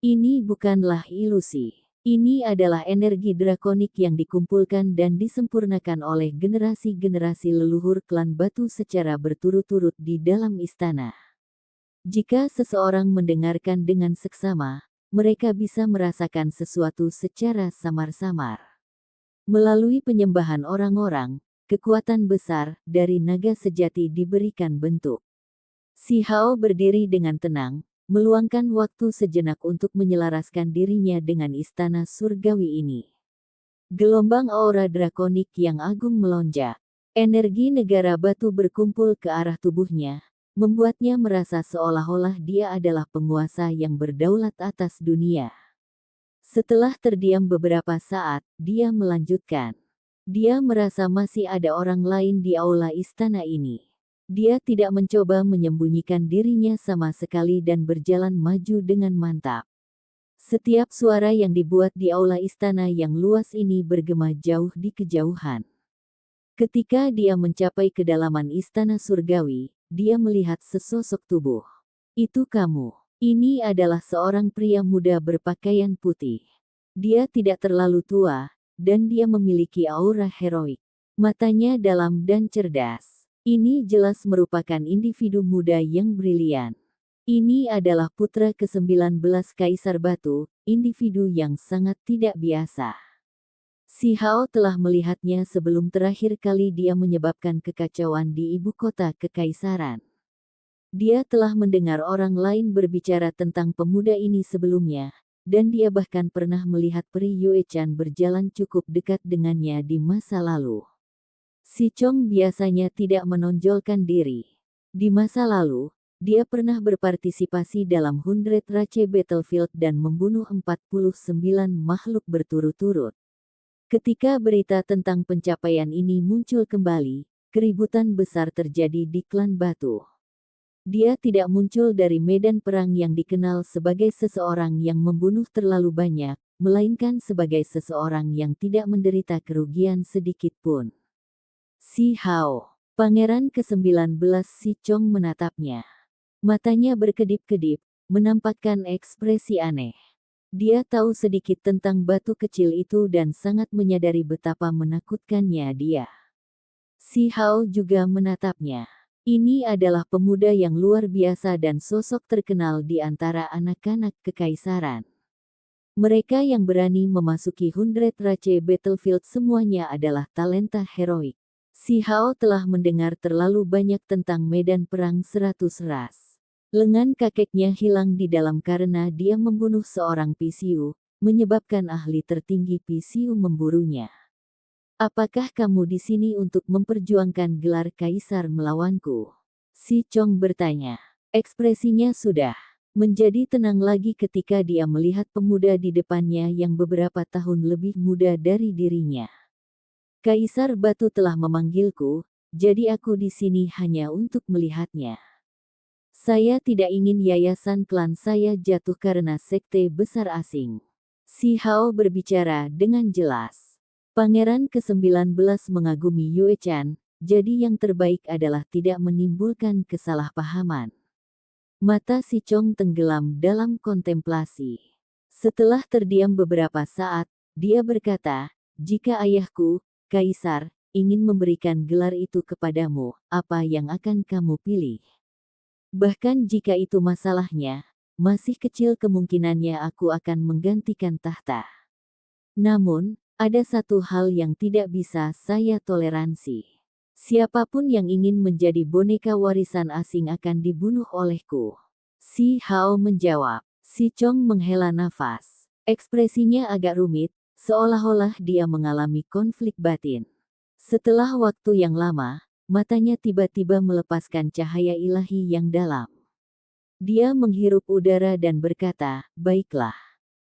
Ini bukanlah ilusi. Ini adalah energi drakonik yang dikumpulkan dan disempurnakan oleh generasi-generasi leluhur klan batu secara berturut-turut di dalam istana. Jika seseorang mendengarkan dengan seksama, mereka bisa merasakan sesuatu secara samar-samar. Melalui penyembahan orang-orang, kekuatan besar dari naga sejati diberikan bentuk. Si Hao berdiri dengan tenang, meluangkan waktu sejenak untuk menyelaraskan dirinya dengan istana surgawi ini. Gelombang aura drakonik yang agung melonjak. Energi negara batu berkumpul ke arah tubuhnya, membuatnya merasa seolah-olah dia adalah penguasa yang berdaulat atas dunia. Setelah terdiam beberapa saat, dia melanjutkan. Dia merasa masih ada orang lain di aula istana ini. Dia tidak mencoba menyembunyikan dirinya sama sekali dan berjalan maju dengan mantap. Setiap suara yang dibuat di aula istana yang luas ini bergema jauh di kejauhan. Ketika dia mencapai kedalaman istana surgawi, dia melihat sesosok tubuh. Itu kamu. Ini adalah seorang pria muda berpakaian putih. Dia tidak terlalu tua, dan dia memiliki aura heroik. Matanya dalam dan cerdas. Ini jelas merupakan individu muda yang brilian. Ini adalah putra ke-19 Kaisar Batu, individu yang sangat tidak biasa. Si Hao telah melihatnya sebelum terakhir kali dia menyebabkan kekacauan di ibu kota kekaisaran. Dia telah mendengar orang lain berbicara tentang pemuda ini sebelumnya, dan dia bahkan pernah melihat peri Yue Chan berjalan cukup dekat dengannya di masa lalu. Si Chong biasanya tidak menonjolkan diri. Di masa lalu, dia pernah berpartisipasi dalam 100 Rache Battlefield dan membunuh 49 makhluk berturut-turut. Ketika berita tentang pencapaian ini muncul kembali, keributan besar terjadi di klan Batu. Dia tidak muncul dari medan perang yang dikenal sebagai seseorang yang membunuh terlalu banyak, melainkan sebagai seseorang yang tidak menderita kerugian sedikit pun. Si Hao, pangeran ke-19 Si Chong menatapnya. Matanya berkedip-kedip, menampakkan ekspresi aneh. Dia tahu sedikit tentang batu kecil itu dan sangat menyadari betapa menakutkannya dia. Si Hao juga menatapnya. Ini adalah pemuda yang luar biasa dan sosok terkenal di antara anak-anak kekaisaran. Mereka yang berani memasuki 100 Rache Battlefield semuanya adalah talenta heroik. Si Hao telah mendengar terlalu banyak tentang medan perang 100 ras. Lengan kakeknya hilang di dalam karena dia membunuh seorang PCU, menyebabkan ahli tertinggi PCU memburunya. Apakah kamu di sini untuk memperjuangkan gelar kaisar melawanku? Si Chong bertanya. Ekspresinya sudah menjadi tenang lagi ketika dia melihat pemuda di depannya yang beberapa tahun lebih muda dari dirinya. Kaisar Batu telah memanggilku, jadi aku di sini hanya untuk melihatnya. Saya tidak ingin yayasan klan saya jatuh karena sekte besar asing. Si Hao berbicara dengan jelas. Pangeran ke-19 mengagumi Yue Chan, jadi yang terbaik adalah tidak menimbulkan kesalahpahaman. Mata si Chong tenggelam dalam kontemplasi. Setelah terdiam beberapa saat, dia berkata, "Jika ayahku, Kaisar, ingin memberikan gelar itu kepadamu, apa yang akan kamu pilih? Bahkan jika itu masalahnya, masih kecil kemungkinannya aku akan menggantikan tahta. Namun, ada satu hal yang tidak bisa saya toleransi. Siapapun yang ingin menjadi boneka warisan asing akan dibunuh olehku." Si Hao menjawab. Si Chong menghela nafas. Ekspresinya agak rumit, seolah-olah dia mengalami konflik batin. Setelah waktu yang lama, matanya tiba-tiba melepaskan cahaya ilahi yang dalam. Dia menghirup udara dan berkata, "Baiklah.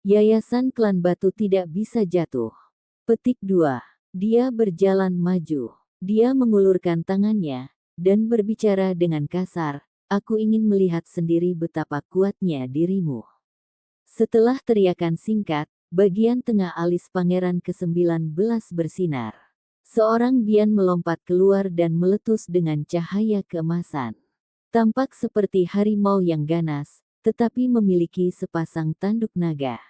Yayasan Klan Batu tidak bisa jatuh." Petik 2. Dia berjalan maju. Dia mengulurkan tangannya, dan berbicara dengan kasar, "Aku ingin melihat sendiri betapa kuatnya dirimu." Setelah teriakan singkat, bagian tengah alis Pangeran ke-19 bersinar. Seorang bian melompat keluar dan meletus dengan cahaya keemasan. Tampak seperti harimau yang ganas, tetapi memiliki sepasang tanduk naga.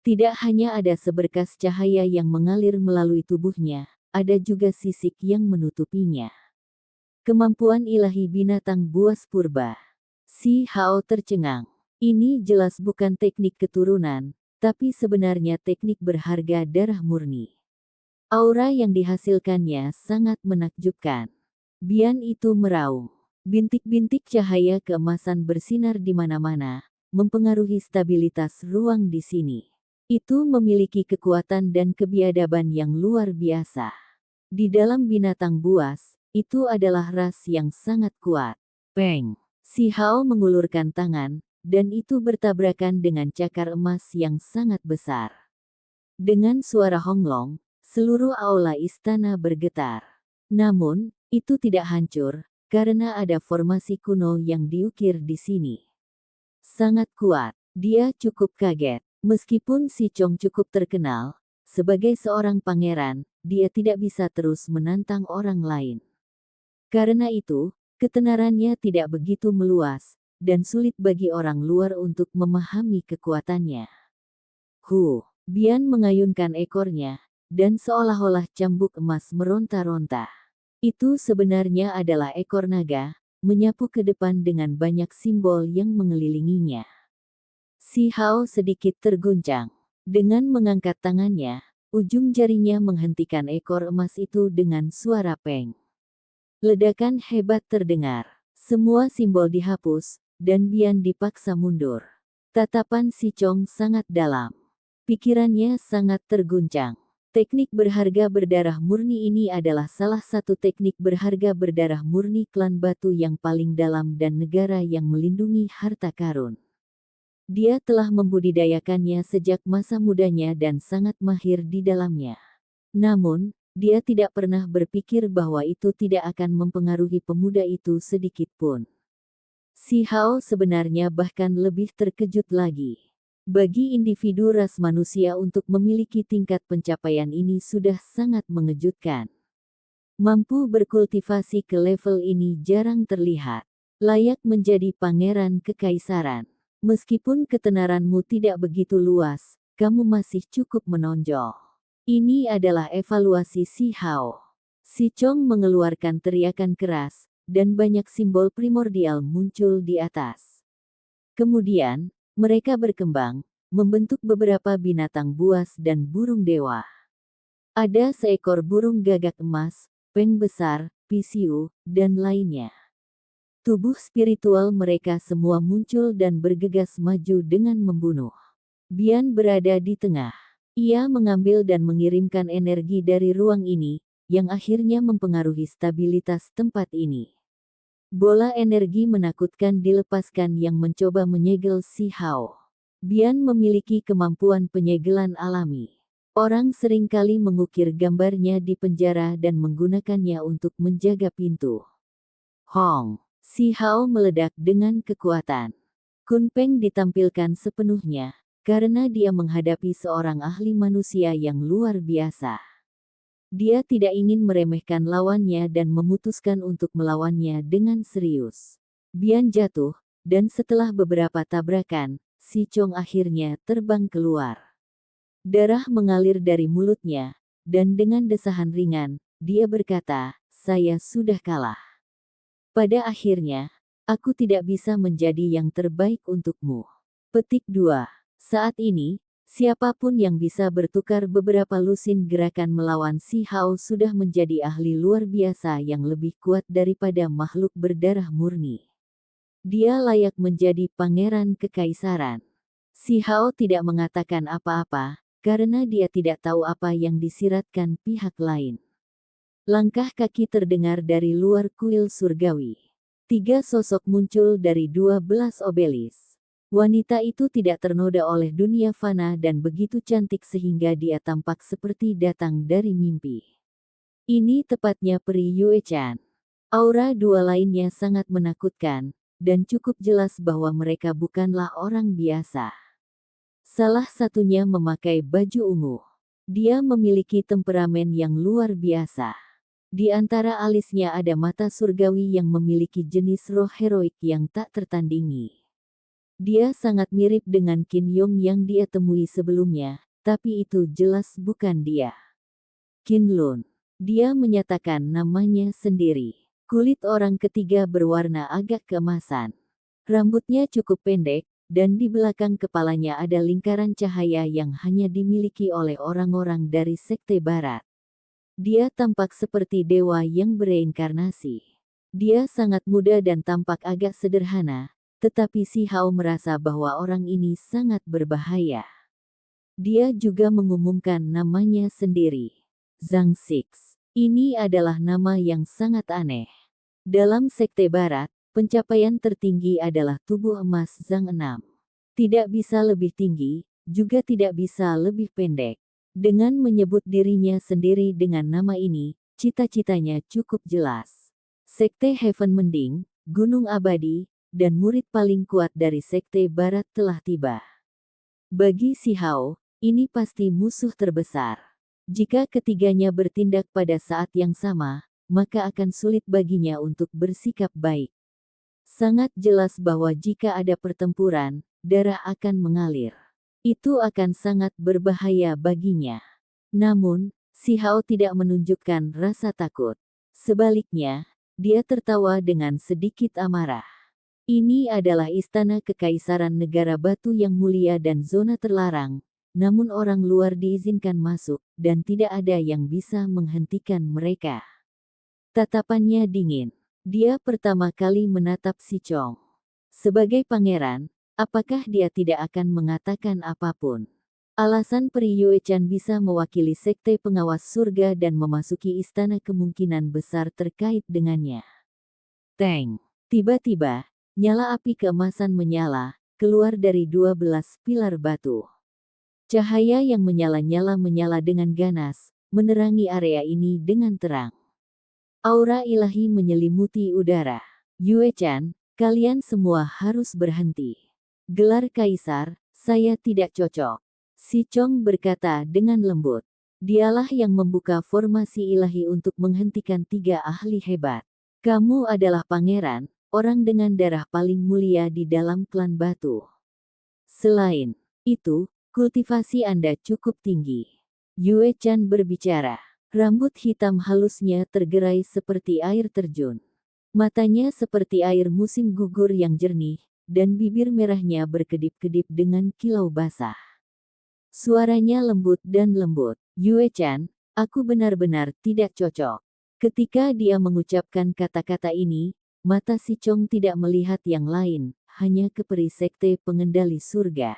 Tidak hanya ada seberkas cahaya yang mengalir melalui tubuhnya, ada juga sisik yang menutupinya. Kemampuan ilahi binatang buas purba. Si Hao tercengang. Ini jelas bukan teknik keturunan, tapi sebenarnya teknik berharga darah murni. Aura yang dihasilkannya sangat menakjubkan. Bian itu meraung. Bintik-bintik cahaya keemasan bersinar di mana-mana, mempengaruhi stabilitas ruang di sini. Itu memiliki kekuatan dan kebiadaban yang luar biasa. Di dalam binatang buas, itu adalah ras yang sangat kuat. Peng! Si Hao mengulurkan tangan, dan itu bertabrakan dengan cakar emas yang sangat besar. Dengan suara honglong, seluruh aula istana bergetar. Namun, itu tidak hancur, karena ada formasi kuno yang diukir di sini. Sangat kuat. Dia cukup kaget. Meskipun si Chong cukup terkenal, sebagai seorang pangeran, dia tidak bisa terus menantang orang lain. Karena itu, ketenarannya tidak begitu meluas, dan sulit bagi orang luar untuk memahami kekuatannya. Bian mengayunkan ekornya, dan seolah-olah cambuk emas meronta-ronta. Itu sebenarnya adalah ekor naga, menyapu ke depan dengan banyak simbol yang mengelilinginya. Si Hao sedikit terguncang. Dengan mengangkat tangannya, ujung jarinya menghentikan ekor emas itu dengan suara peng. Ledakan hebat terdengar. Semua simbol dihapus, dan Bian dipaksa mundur. Tatapan si Chong sangat dalam. Pikirannya sangat terguncang. Teknik berharga berdarah murni ini adalah salah satu teknik berharga berdarah murni klan Batu yang paling dalam dan negara yang melindungi harta karun. Dia telah membudidayakannya sejak masa mudanya dan sangat mahir di dalamnya. Namun, dia tidak pernah berpikir bahwa itu tidak akan mempengaruhi pemuda itu sedikit pun. Si Hao sebenarnya bahkan lebih terkejut lagi. Bagi individu ras manusia untuk memiliki tingkat pencapaian ini sudah sangat mengejutkan. Mampu berkultivasi ke level ini jarang terlihat. Layak menjadi pangeran kekaisaran. Meskipun ketenaranmu tidak begitu luas, kamu masih cukup menonjol. Ini adalah evaluasi si Hao. Si Chong mengeluarkan teriakan keras, dan banyak simbol primordial muncul di atas. Kemudian, mereka berkembang, membentuk beberapa binatang buas dan burung dewa. Ada seekor burung gagak emas, peng besar, pisiu, dan lainnya. Tubuh spiritual mereka semua muncul dan bergegas maju dengan membunuh. Bian berada di tengah. Ia mengambil dan mengirimkan energi dari ruang ini, yang akhirnya mempengaruhi stabilitas tempat ini. Bola energi menakutkan dilepaskan yang mencoba menyegel Si Hao. Bian memiliki kemampuan penyegelan alami. Orang seringkali mengukir gambarnya di penjara dan menggunakannya untuk menjaga pintu. Hong! Si Hao meledak dengan kekuatan. Kun Peng ditampilkan sepenuhnya, karena dia menghadapi seorang ahli manusia yang luar biasa. Dia tidak ingin meremehkan lawannya dan memutuskan untuk melawannya dengan serius. Bian jatuh, dan setelah beberapa tabrakan, Si Chong akhirnya terbang keluar. Darah mengalir dari mulutnya, dan dengan desahan ringan, dia berkata, "Saya sudah kalah. Pada akhirnya, aku tidak bisa menjadi yang terbaik untukmu." Petik 2. Saat ini, siapapun yang bisa bertukar beberapa lusin gerakan melawan Si Hao sudah menjadi ahli luar biasa yang lebih kuat daripada makhluk berdarah murni. Dia layak menjadi pangeran kekaisaran. Si Hao tidak mengatakan apa-apa, karena dia tidak tahu apa yang disiratkan pihak lain. Langkah kaki terdengar dari luar kuil surgawi. 3 sosok muncul dari 12 obelis. Wanita itu tidak ternoda oleh dunia fana dan begitu cantik sehingga dia tampak seperti datang dari mimpi. Ini tepatnya Peri Yue Chan. Aura dua lainnya sangat menakutkan, dan cukup jelas bahwa mereka bukanlah orang biasa. Salah satunya memakai baju ungu. Dia memiliki temperamen yang luar biasa. Di antara alisnya ada mata surgawi yang memiliki jenis roh heroik yang tak tertandingi. Dia sangat mirip dengan Qin Yong yang dia temui sebelumnya, tapi itu jelas bukan dia. Qin Lun. Dia menyatakan namanya sendiri. Kulit orang ketiga berwarna agak keemasan. Rambutnya cukup pendek, dan di belakang kepalanya ada lingkaran cahaya yang hanya dimiliki oleh orang-orang dari sekte barat. Dia tampak seperti dewa yang bereinkarnasi. Dia sangat muda dan tampak agak sederhana, tetapi Si Hao merasa bahwa orang ini sangat berbahaya. Dia juga mengumumkan namanya sendiri. Zhang Six. Ini adalah nama yang sangat aneh. Dalam sekte barat, pencapaian tertinggi adalah tubuh emas Zhang 6. Tidak bisa lebih tinggi, juga tidak bisa lebih pendek. Dengan menyebut dirinya sendiri dengan nama ini, cita-citanya cukup jelas. Sekte Heaven Mending, Gunung Abadi, dan murid paling kuat dari sekte barat telah tiba. Bagi Si Hao, ini pasti musuh terbesar. Jika ketiganya bertindak pada saat yang sama, maka akan sulit baginya untuk bersikap baik. Sangat jelas bahwa jika ada pertempuran, darah akan mengalir. Itu akan sangat berbahaya baginya. Namun, Si Hao tidak menunjukkan rasa takut. Sebaliknya, dia tertawa dengan sedikit amarah. Ini adalah istana kekaisaran negara batu yang mulia dan zona terlarang, namun orang luar diizinkan masuk, dan tidak ada yang bisa menghentikan mereka. Tatapannya dingin. Dia pertama kali menatap Si Chong. Sebagai pangeran, apakah dia tidak akan mengatakan apapun? Alasan Peri Yue Chan bisa mewakili sekte pengawas surga dan memasuki istana kemungkinan besar terkait dengannya. Teng. Tiba-tiba, nyala api keemasan menyala, keluar dari 12 pilar batu. Cahaya yang menyala dengan ganas, menerangi area ini dengan terang. Aura ilahi menyelimuti udara. Yue Chan, kalian semua harus berhenti. Gelar kaisar, saya tidak cocok. Si Chong berkata dengan lembut. Dialah yang membuka formasi ilahi untuk menghentikan 3 ahli hebat. Kamu adalah pangeran, orang dengan darah paling mulia di dalam klan batu. Selain itu, kultivasi Anda cukup tinggi. Yue Chan berbicara. Rambut hitam halusnya tergerai seperti air terjun. Matanya seperti air musim gugur yang jernih, dan bibir merahnya berkedip-kedip dengan kilau basah. Suaranya lembut dan lembut. Yue Chan, aku benar-benar tidak cocok. Ketika dia mengucapkan kata-kata ini, mata Si Chong tidak melihat yang lain, hanya ke peri sekte pengendali surga.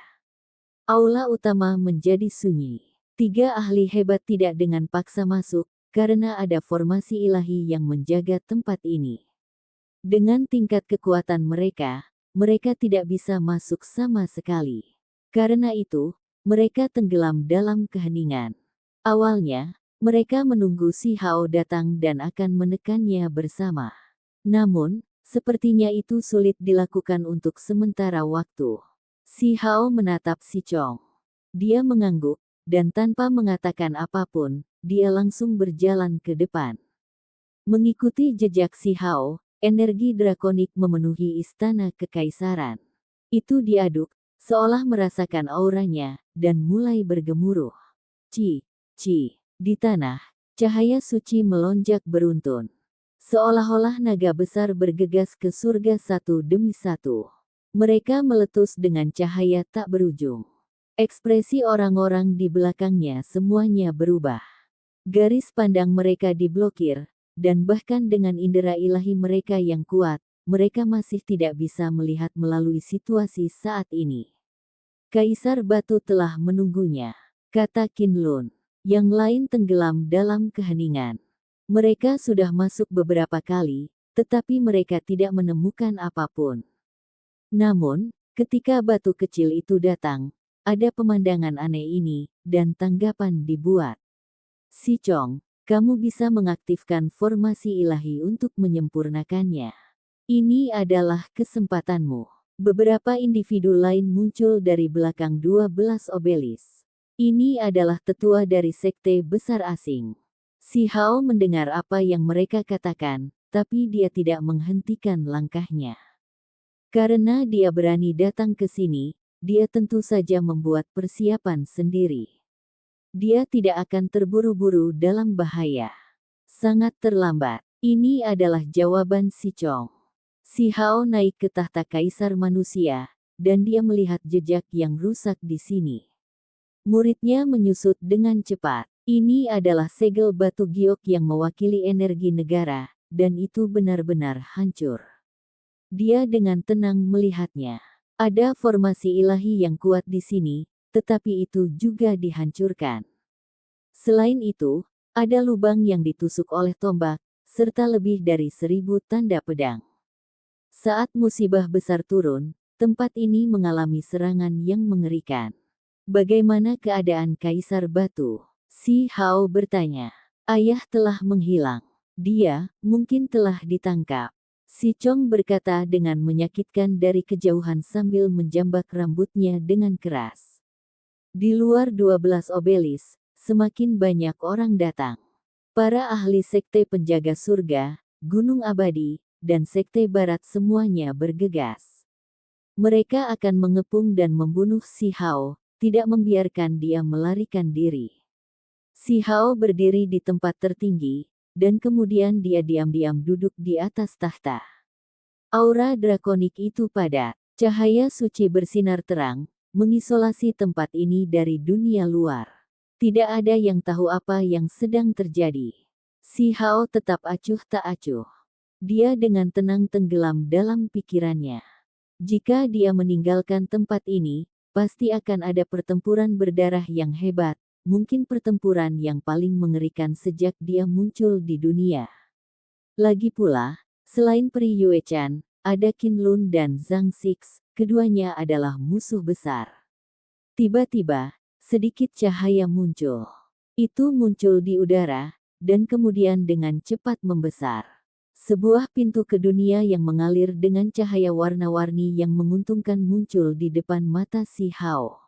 Aula utama menjadi sunyi. 3 ahli hebat tidak dengan paksa masuk, karena ada formasi ilahi yang menjaga tempat ini. Dengan tingkat kekuatan mereka, mereka tidak bisa masuk sama sekali. Karena itu, mereka tenggelam dalam keheningan. Awalnya, mereka menunggu Si Hao datang dan akan menekannya bersama. Namun, sepertinya itu sulit dilakukan untuk sementara waktu. Si Hao menatap Si Chong. Dia mengangguk, dan tanpa mengatakan apapun, dia langsung berjalan ke depan. Mengikuti jejak Si Hao, energi drakonik memenuhi istana kekaisaran. Itu diaduk, seolah merasakan auranya, dan mulai bergemuruh. Ci, di tanah, cahaya suci melonjak beruntun. Seolah-olah naga besar bergegas ke surga satu demi satu. Mereka meletus dengan cahaya tak berujung. Ekspresi orang-orang di belakangnya semuanya berubah. Garis pandang mereka diblokir, dan bahkan dengan indera ilahi mereka yang kuat, mereka masih tidak bisa melihat melalui situasi saat ini. Kaisar Batu telah menunggunya, kata Qin Lun. Yang lain tenggelam dalam keheningan. Mereka sudah masuk beberapa kali, tetapi mereka tidak menemukan apapun. Namun, ketika batu kecil itu datang, ada pemandangan aneh ini, dan tanggapan dibuat. Si Chong, kamu bisa mengaktifkan formasi ilahi untuk menyempurnakannya. Ini adalah kesempatanmu. Beberapa individu lain muncul dari belakang 12 obelis. Ini adalah tetua dari sekte besar asing. Si Hao mendengar apa yang mereka katakan, tapi dia tidak menghentikan langkahnya. Karena dia berani datang ke sini, dia tentu saja membuat persiapan sendiri. Dia tidak akan terburu-buru dalam bahaya. Sangat terlambat. Ini adalah jawaban Si Chong. Si Hao naik ke tahta kaisar manusia, dan dia melihat jejak yang rusak di sini. Muridnya menyusut dengan cepat. Ini adalah segel batu giok yang mewakili energi negara, dan itu benar-benar hancur. Dia dengan tenang melihatnya. Ada formasi ilahi yang kuat di sini, tetapi itu juga dihancurkan. Selain itu, ada lubang yang ditusuk oleh tombak, serta lebih dari 1000 tanda pedang. Saat musibah besar turun, tempat ini mengalami serangan yang mengerikan. Bagaimana keadaan Kaisar Batu? Si Hao bertanya. Ayah telah menghilang. Dia, mungkin telah ditangkap. Si Chong berkata dengan menyakitkan dari kejauhan sambil menjambak rambutnya dengan keras. Di luar 12 obelis, semakin banyak orang datang. Para ahli sekte penjaga surga, gunung abadi, dan sekte barat semuanya bergegas. Mereka akan mengepung dan membunuh Si Hao, tidak membiarkan dia melarikan diri. Si Hao berdiri di tempat tertinggi, dan kemudian dia diam-diam duduk di atas tahta. Aura drakonik itu padat, cahaya suci bersinar terang, mengisolasi tempat ini dari dunia luar. Tidak ada yang tahu apa yang sedang terjadi. Si Hao tetap acuh tak acuh. Dia dengan tenang tenggelam dalam pikirannya. Jika dia meninggalkan tempat ini, pasti akan ada pertempuran berdarah yang hebat, mungkin pertempuran yang paling mengerikan sejak dia muncul di dunia. Lagi pula, selain Pri Yuechan, ada Qin Lun dan Zhang Six, keduanya adalah musuh besar. Tiba-tiba, sedikit cahaya muncul. Itu muncul di udara, dan kemudian dengan cepat membesar. Sebuah pintu ke dunia yang mengalir dengan cahaya warna-warni yang menguntungkan muncul di depan mata Si Hao.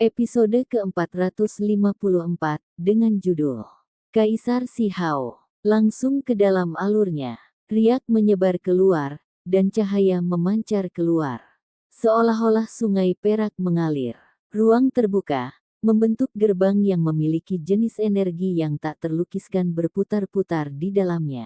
Episode ke-454, dengan judul Kaisar Si Hao. Langsung ke dalam alurnya, riak menyebar keluar, dan cahaya memancar keluar. Seolah-olah sungai perak mengalir. Ruang terbuka, membentuk gerbang yang memiliki jenis energi yang tak terlukiskan berputar-putar di dalamnya.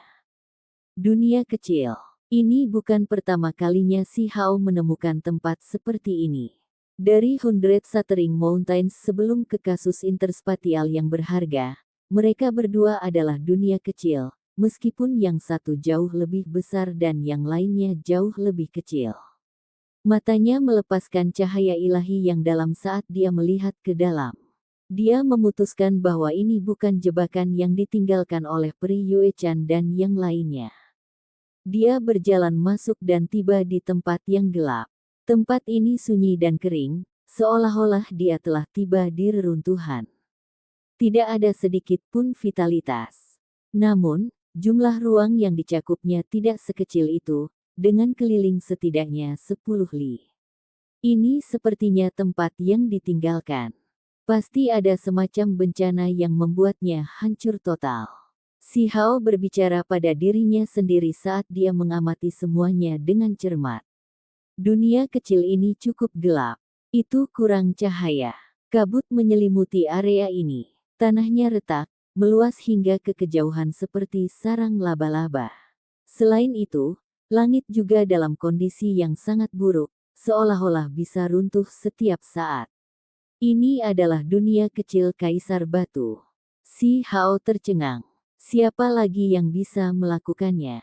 Dunia kecil. Ini bukan pertama kalinya Si Hao menemukan tempat seperti ini. Dari Hundred Shattering Mountains sebelum ke kasus interspatial yang berharga, mereka berdua adalah dunia kecil, meskipun yang satu jauh lebih besar dan yang lainnya jauh lebih kecil. Matanya melepaskan cahaya ilahi yang dalam saat dia melihat ke dalam. Dia memutuskan bahwa ini bukan jebakan yang ditinggalkan oleh Pri Yuechan dan yang lainnya. Dia berjalan masuk dan tiba di tempat yang gelap. Tempat ini sunyi dan kering, seolah-olah dia telah tiba di reruntuhan. Tidak ada sedikit pun vitalitas. Namun, jumlah ruang yang dicakupnya tidak sekecil itu, dengan keliling setidaknya 10 li. Ini sepertinya tempat yang ditinggalkan. Pasti ada semacam bencana yang membuatnya hancur total. Si Hao berbicara pada dirinya sendiri saat dia mengamati semuanya dengan cermat. Dunia kecil ini cukup gelap. Itu kurang cahaya. Kabut menyelimuti area ini. Tanahnya retak, meluas hingga ke kejauhan seperti sarang laba-laba. Selain itu, langit juga dalam kondisi yang sangat buruk, seolah-olah bisa runtuh setiap saat. Ini adalah dunia kecil Kaisar Batu. Si Hao tercengang. Siapa lagi yang bisa melakukannya?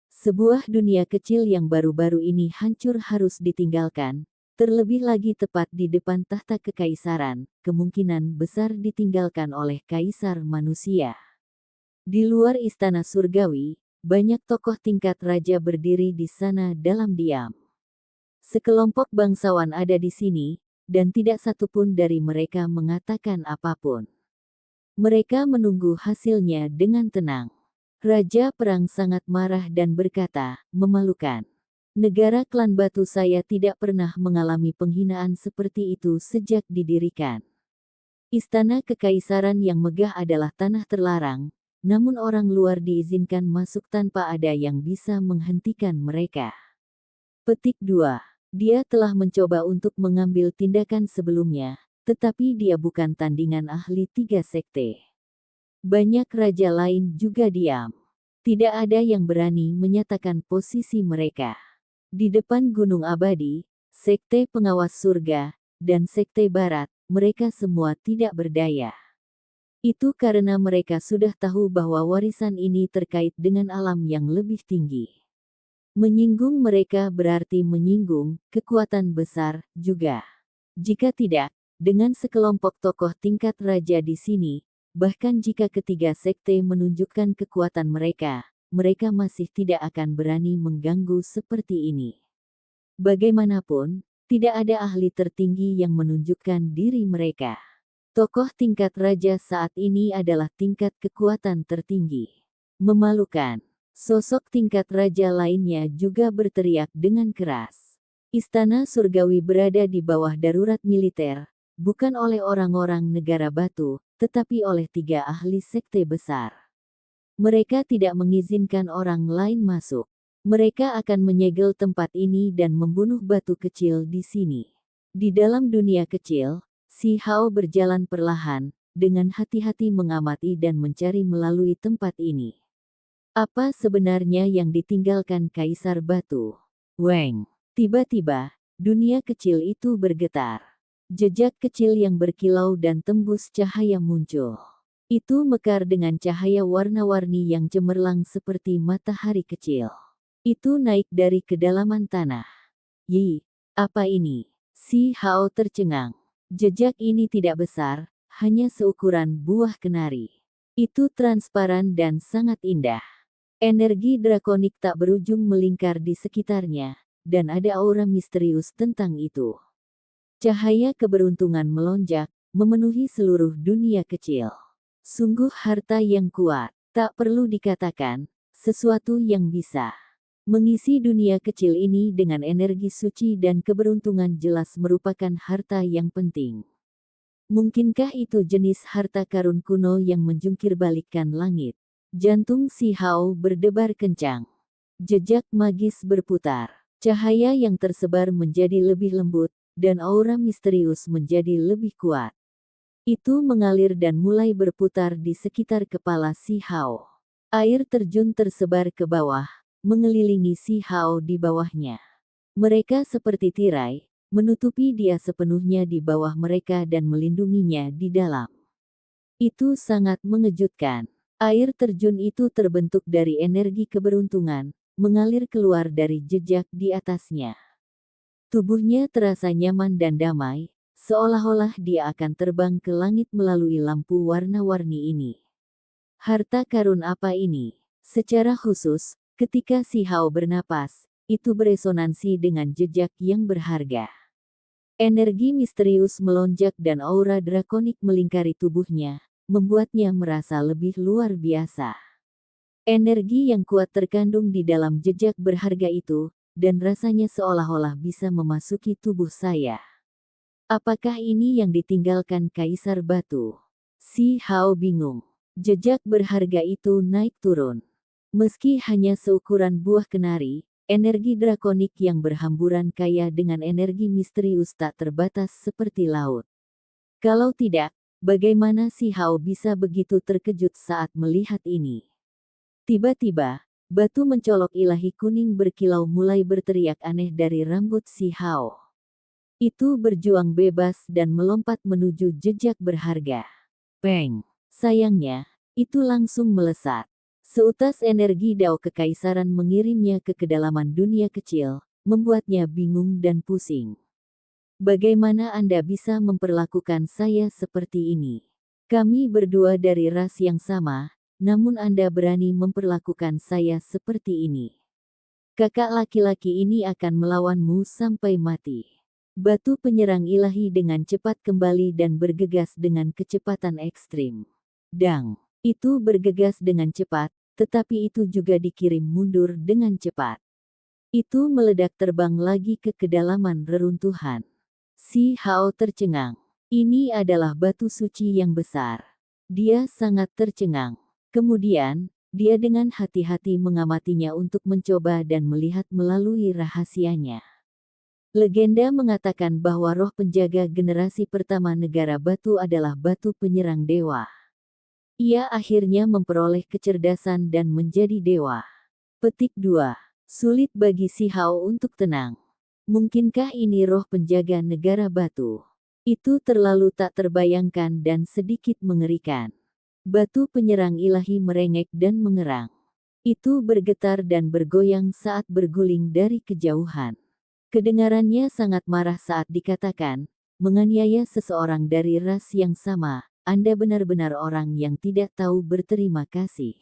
Sebuah dunia kecil yang baru-baru ini hancur harus ditinggalkan, terlebih lagi tepat di depan tahta kekaisaran, kemungkinan besar ditinggalkan oleh kaisar manusia. Di luar istana surgawi, banyak tokoh tingkat raja berdiri di sana dalam diam. Sekelompok bangsawan ada di sini, dan tidak satupun dari mereka mengatakan apapun. Mereka menunggu hasilnya dengan tenang. Raja Perang sangat marah dan berkata, "Memalukan. Negara klan batu saya tidak pernah mengalami penghinaan seperti itu sejak didirikan. Istana kekaisaran yang megah adalah tanah terlarang, namun orang luar diizinkan masuk tanpa ada yang bisa menghentikan mereka." Petik 2. Dia telah mencoba untuk mengambil tindakan sebelumnya, tetapi dia bukan tandingan ahli 3 sekte. Banyak raja lain juga diam. Tidak ada yang berani menyatakan posisi mereka. Di depan Gunung Abadi, Sekte Pengawas Surga, dan Sekte Barat, mereka semua tidak berdaya. Itu karena mereka sudah tahu bahwa warisan ini terkait dengan alam yang lebih tinggi. Menyinggung mereka berarti menyinggung kekuatan besar juga. Jika tidak, dengan sekelompok tokoh tingkat raja di sini, bahkan jika ketiga sekte menunjukkan kekuatan mereka, mereka masih tidak akan berani mengganggu seperti ini. Bagaimanapun, tidak ada ahli tertinggi yang menunjukkan diri mereka. Tokoh tingkat raja saat ini adalah tingkat kekuatan tertinggi. Memalukan. Sosok tingkat raja lainnya juga berteriak dengan keras. Istana surgawi berada di bawah darurat militer, bukan oleh orang-orang negara batu, tetapi oleh 3 ahli sekte besar. Mereka tidak mengizinkan orang lain masuk. Mereka akan menyegel tempat ini dan membunuh batu kecil di sini. Di dalam dunia kecil, Si Hao berjalan perlahan, dengan hati-hati mengamati dan mencari melalui tempat ini. Apa sebenarnya yang ditinggalkan Kaisar Batu? Weng. Tiba-tiba, dunia kecil itu bergetar. Jejak kecil yang berkilau dan tembus cahaya muncul. Itu mekar dengan cahaya warna-warni yang cemerlang seperti matahari kecil. Itu naik dari kedalaman tanah. Yi, apa ini? Si Hao tercengang. Jejak ini tidak besar, hanya seukuran buah kenari. Itu transparan dan sangat indah. Energi drakonik tak berujung melingkar di sekitarnya, dan ada aura misterius tentang itu. Cahaya keberuntungan melonjak, memenuhi seluruh dunia kecil. Sungguh harta yang kuat, tak perlu dikatakan, sesuatu yang bisa mengisi dunia kecil ini dengan energi suci dan keberuntungan jelas merupakan harta yang penting. Mungkinkah itu jenis harta karun kuno yang menjungkir balikkan langit? Jantung Si Hao berdebar kencang. Jejak magis berputar. Cahaya yang tersebar menjadi lebih lembut, dan aura misterius menjadi lebih kuat. Itu mengalir dan mulai berputar di sekitar kepala Si Hao. Air terjun tersebar ke bawah, mengelilingi Si Hao di bawahnya. Mereka seperti tirai, menutupi dia sepenuhnya di bawah mereka dan melindunginya di dalam. Itu sangat mengejutkan. Air terjun itu terbentuk dari energi keberuntungan, mengalir keluar dari jejak di atasnya. Tubuhnya terasa nyaman dan damai, seolah-olah dia akan terbang ke langit melalui lampu warna-warni ini. Harta karun apa ini? Secara khusus, Ketika Si Hao bernapas, itu beresonansi dengan jejak yang berharga. Energi misterius melonjak dan aura drakonik melingkari tubuhnya, membuatnya merasa lebih luar biasa. Energi yang kuat terkandung di dalam jejak berharga itu, dan rasanya seolah-olah bisa memasuki tubuh saya. Apakah ini yang ditinggalkan Kaisar Batu? Si Hao bingung. Jejak berharga itu naik turun. Meski hanya seukuran buah kenari, energi drakonik yang berhamburan kaya dengan energi misterius tak terbatas seperti laut. Kalau tidak, bagaimana Si Hao bisa begitu terkejut saat melihat ini? Tiba-tiba, batu mencolok ilahi kuning berkilau mulai berteriak aneh dari rambut Si Hao. Itu berjuang bebas dan melompat menuju jejak berharga. Peng! Sayangnya, itu langsung melesat. Seutas energi Dao Kekaisaran mengirimnya ke kedalaman dunia kecil, membuatnya bingung dan pusing. Bagaimana Anda bisa memperlakukan saya seperti ini? Kami berdua dari ras yang sama, namun Anda berani memperlakukan saya seperti ini. Kakak laki-laki ini akan melawanmu sampai mati. Batu penyerang ilahi dengan cepat kembali dan bergegas dengan kecepatan ekstrim. Dang! Itu bergegas dengan cepat, tetapi itu juga dikirim mundur dengan cepat. Itu meledak terbang lagi ke kedalaman reruntuhan. Si Hao tercengang. Ini adalah batu suci yang besar. Dia sangat tercengang. Kemudian, dia dengan hati-hati mengamatinya untuk mencoba dan melihat melalui rahasianya. Legenda mengatakan bahwa roh penjaga generasi pertama negara batu adalah batu penyerang dewa. Ia akhirnya memperoleh kecerdasan dan menjadi dewa. Petik 2. Sulit bagi Si Hao untuk tenang. Mungkinkah ini roh penjaga negara batu? Itu terlalu tak terbayangkan dan sedikit mengerikan. Batu penyerang ilahi merengek dan mengerang. Itu bergetar dan bergoyang saat berguling dari kejauhan. Kedengarannya sangat marah saat dikatakan, menganiaya seseorang dari ras yang sama, Anda benar-benar orang yang tidak tahu berterima kasih.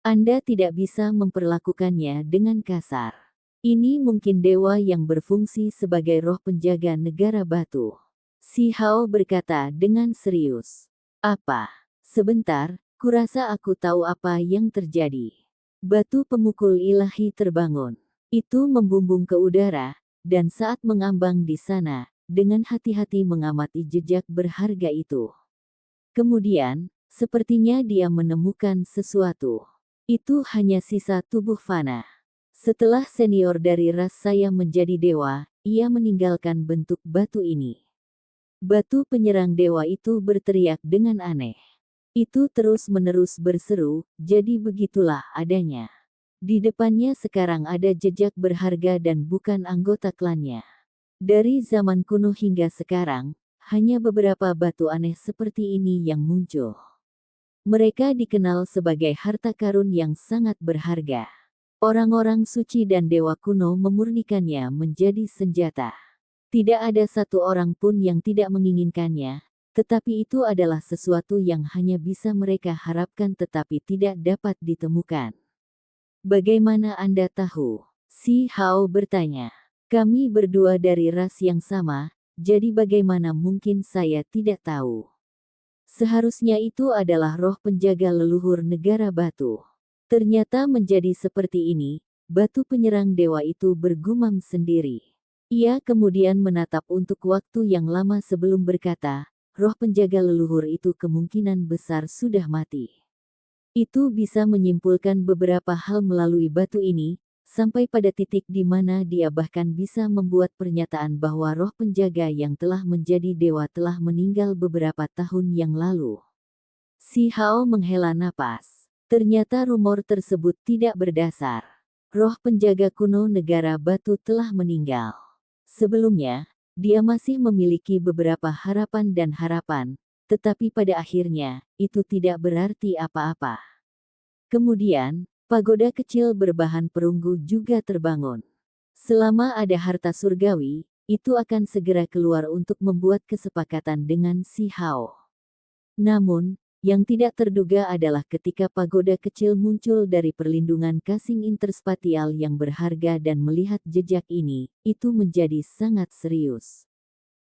Anda tidak bisa memperlakukannya dengan kasar. Ini mungkin dewa yang berfungsi sebagai roh penjaga negara batu. Si Hao berkata dengan serius. Apa? Sebentar, kurasa aku tahu apa yang terjadi. Batu pemukul ilahi terbangun. Itu membumbung ke udara, dan saat mengambang di sana, dengan hati-hati mengamati jejak berharga itu. Kemudian, sepertinya dia menemukan sesuatu. Itu hanya sisa tubuh fana. Setelah senior dari ras saya menjadi dewa, ia meninggalkan bentuk batu ini. Batu penyerang dewa itu berteriak dengan aneh. Itu terus-menerus berseru, jadi begitulah adanya. Di depannya sekarang ada jejak berharga dan bukan anggota klannya. Dari zaman kuno hingga sekarang, hanya beberapa batu aneh seperti ini yang muncul. Mereka dikenal sebagai harta karun yang sangat berharga. Orang-orang suci dan dewa kuno memurnikannya menjadi senjata. Tidak ada satu orang pun yang tidak menginginkannya, tetapi itu adalah sesuatu yang hanya bisa mereka harapkan tetapi tidak dapat ditemukan. Bagaimana Anda tahu? Si Hao bertanya. Kami berdua dari ras yang sama, jadi bagaimana mungkin saya tidak tahu? Seharusnya itu adalah roh penjaga leluhur negara batu. Ternyata menjadi seperti ini, batu penyerang dewa itu bergumam sendiri. Ia kemudian menatap untuk waktu yang lama sebelum berkata, roh penjaga leluhur itu kemungkinan besar sudah mati. Itu bisa menyimpulkan beberapa hal melalui batu ini, sampai pada titik di mana dia bahkan bisa membuat pernyataan bahwa roh penjaga yang telah menjadi dewa telah meninggal beberapa tahun yang lalu. Si Hao menghela napas. Ternyata rumor tersebut tidak berdasar. Roh penjaga kuno negara batu telah meninggal. Sebelumnya, dia masih memiliki beberapa harapan dan harapan, tetapi pada akhirnya, itu tidak berarti apa-apa. Kemudian, pagoda kecil berbahan perunggu juga terbangun. Selama ada harta surgawi, itu akan segera keluar untuk membuat kesepakatan dengan Si Hao. Namun, Yang tidak terduga adalah ketika pagoda kecil muncul dari perlindungan casing interspatial yang berharga dan melihat jejak ini, itu menjadi sangat serius.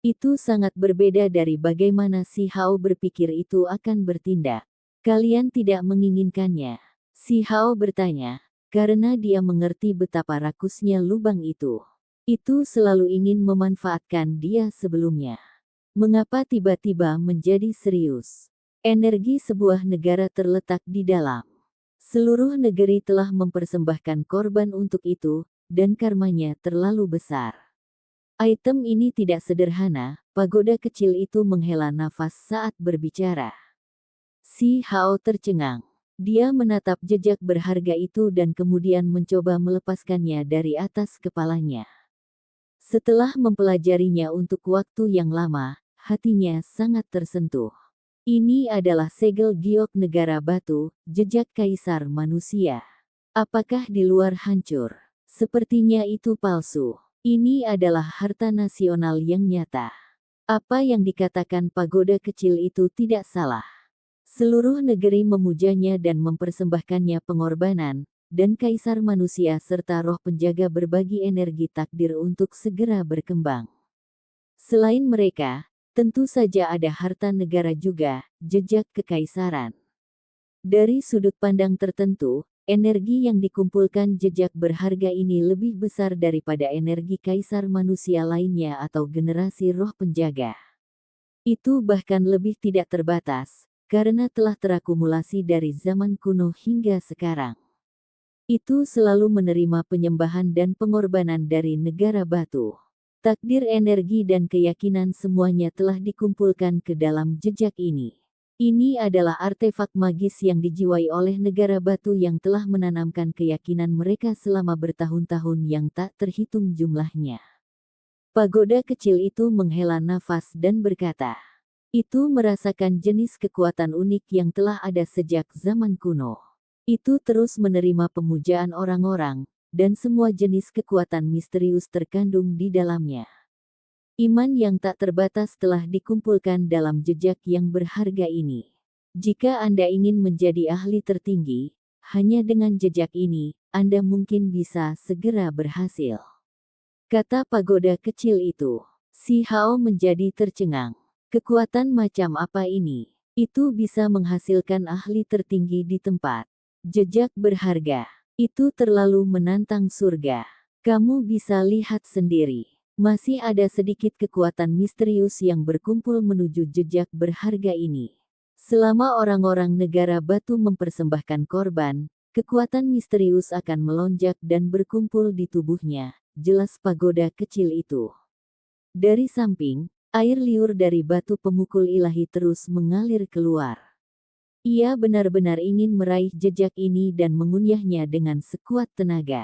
Itu sangat berbeda dari bagaimana Si Hao berpikir itu akan bertindak. Kalian tidak menginginkannya? Si Hao bertanya, karena dia mengerti betapa rakusnya lubang itu. Itu selalu ingin memanfaatkan dia sebelumnya. Mengapa tiba-tiba menjadi serius? Energi sebuah negara terletak di dalam. Seluruh negeri telah mempersembahkan korban untuk itu, dan karmanya terlalu besar. Item ini tidak sederhana, pagoda kecil itu menghela nafas saat berbicara. Si Hao tercengang. Dia menatap jejak berharga itu dan kemudian mencoba melepaskannya dari atas kepalanya. Setelah mempelajarinya untuk waktu yang lama, hatinya sangat tersentuh. Ini adalah segel giok negara batu, jejak kaisar manusia. Apakah di luar hancur? Sepertinya itu palsu. Ini adalah harta nasional yang nyata. Apa yang dikatakan pagoda kecil itu tidak salah. Seluruh negeri memujanya dan mempersembahkannya pengorbanan, dan kaisar manusia serta roh penjaga berbagi energi takdir untuk segera berkembang. Selain mereka, tentu saja ada harta negara juga, jejak kekaisaran. Dari sudut pandang tertentu, energi yang dikumpulkan jejak berharga ini lebih besar daripada energi kaisar manusia lainnya atau generasi roh penjaga. Itu bahkan lebih tidak terbatas, karena telah terakumulasi dari zaman kuno hingga sekarang. Itu selalu menerima penyembahan dan pengorbanan dari negara batu. Takdir energi dan keyakinan semuanya telah dikumpulkan ke dalam jejak ini. Ini adalah artefak magis yang dijiwai oleh negara batu yang telah menanamkan keyakinan mereka selama bertahun-tahun yang tak terhitung jumlahnya. Pagoda kecil itu menghela nafas dan berkata, itu merasakan jenis kekuatan unik yang telah ada sejak zaman kuno. Itu terus menerima pemujaan orang-orang, dan semua jenis kekuatan misterius terkandung di dalamnya. Iman yang tak terbatas telah dikumpulkan dalam jejak yang berharga ini. Jika Anda ingin menjadi ahli tertinggi, hanya dengan jejak ini, Anda mungkin bisa segera berhasil. Kata pagoda kecil itu. Si Hao menjadi tercengang. Kekuatan macam apa ini? Itu bisa menghasilkan ahli tertinggi di tempat. Jejak berharga. Itu terlalu menantang surga. Kamu bisa lihat sendiri. Masih ada sedikit kekuatan misterius yang berkumpul menuju jejak berharga ini. Selama orang-orang negara batu mempersembahkan korban, kekuatan misterius akan melonjak dan berkumpul di tubuhnya, jelas pagoda kecil itu. Dari samping, air liur dari batu pemukul ilahi terus mengalir keluar. Ia benar-benar ingin meraih jejak ini dan mengunyahnya dengan sekuat tenaga.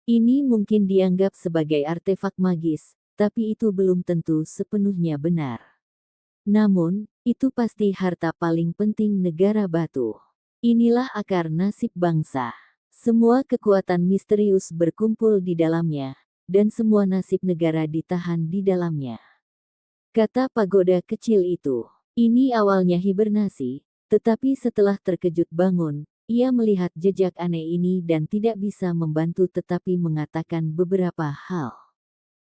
Ini mungkin dianggap sebagai artefak magis, tapi itu belum tentu sepenuhnya benar. Namun, itu pasti harta paling penting negara batu. Inilah akar nasib bangsa. Semua kekuatan misterius berkumpul di dalamnya, dan semua nasib negara ditahan di dalamnya. Kata pagoda kecil itu, ini awalnya hibernasi, tetapi setelah terkejut bangun, ia melihat jejak aneh ini dan tidak bisa membantu tetapi mengatakan beberapa hal.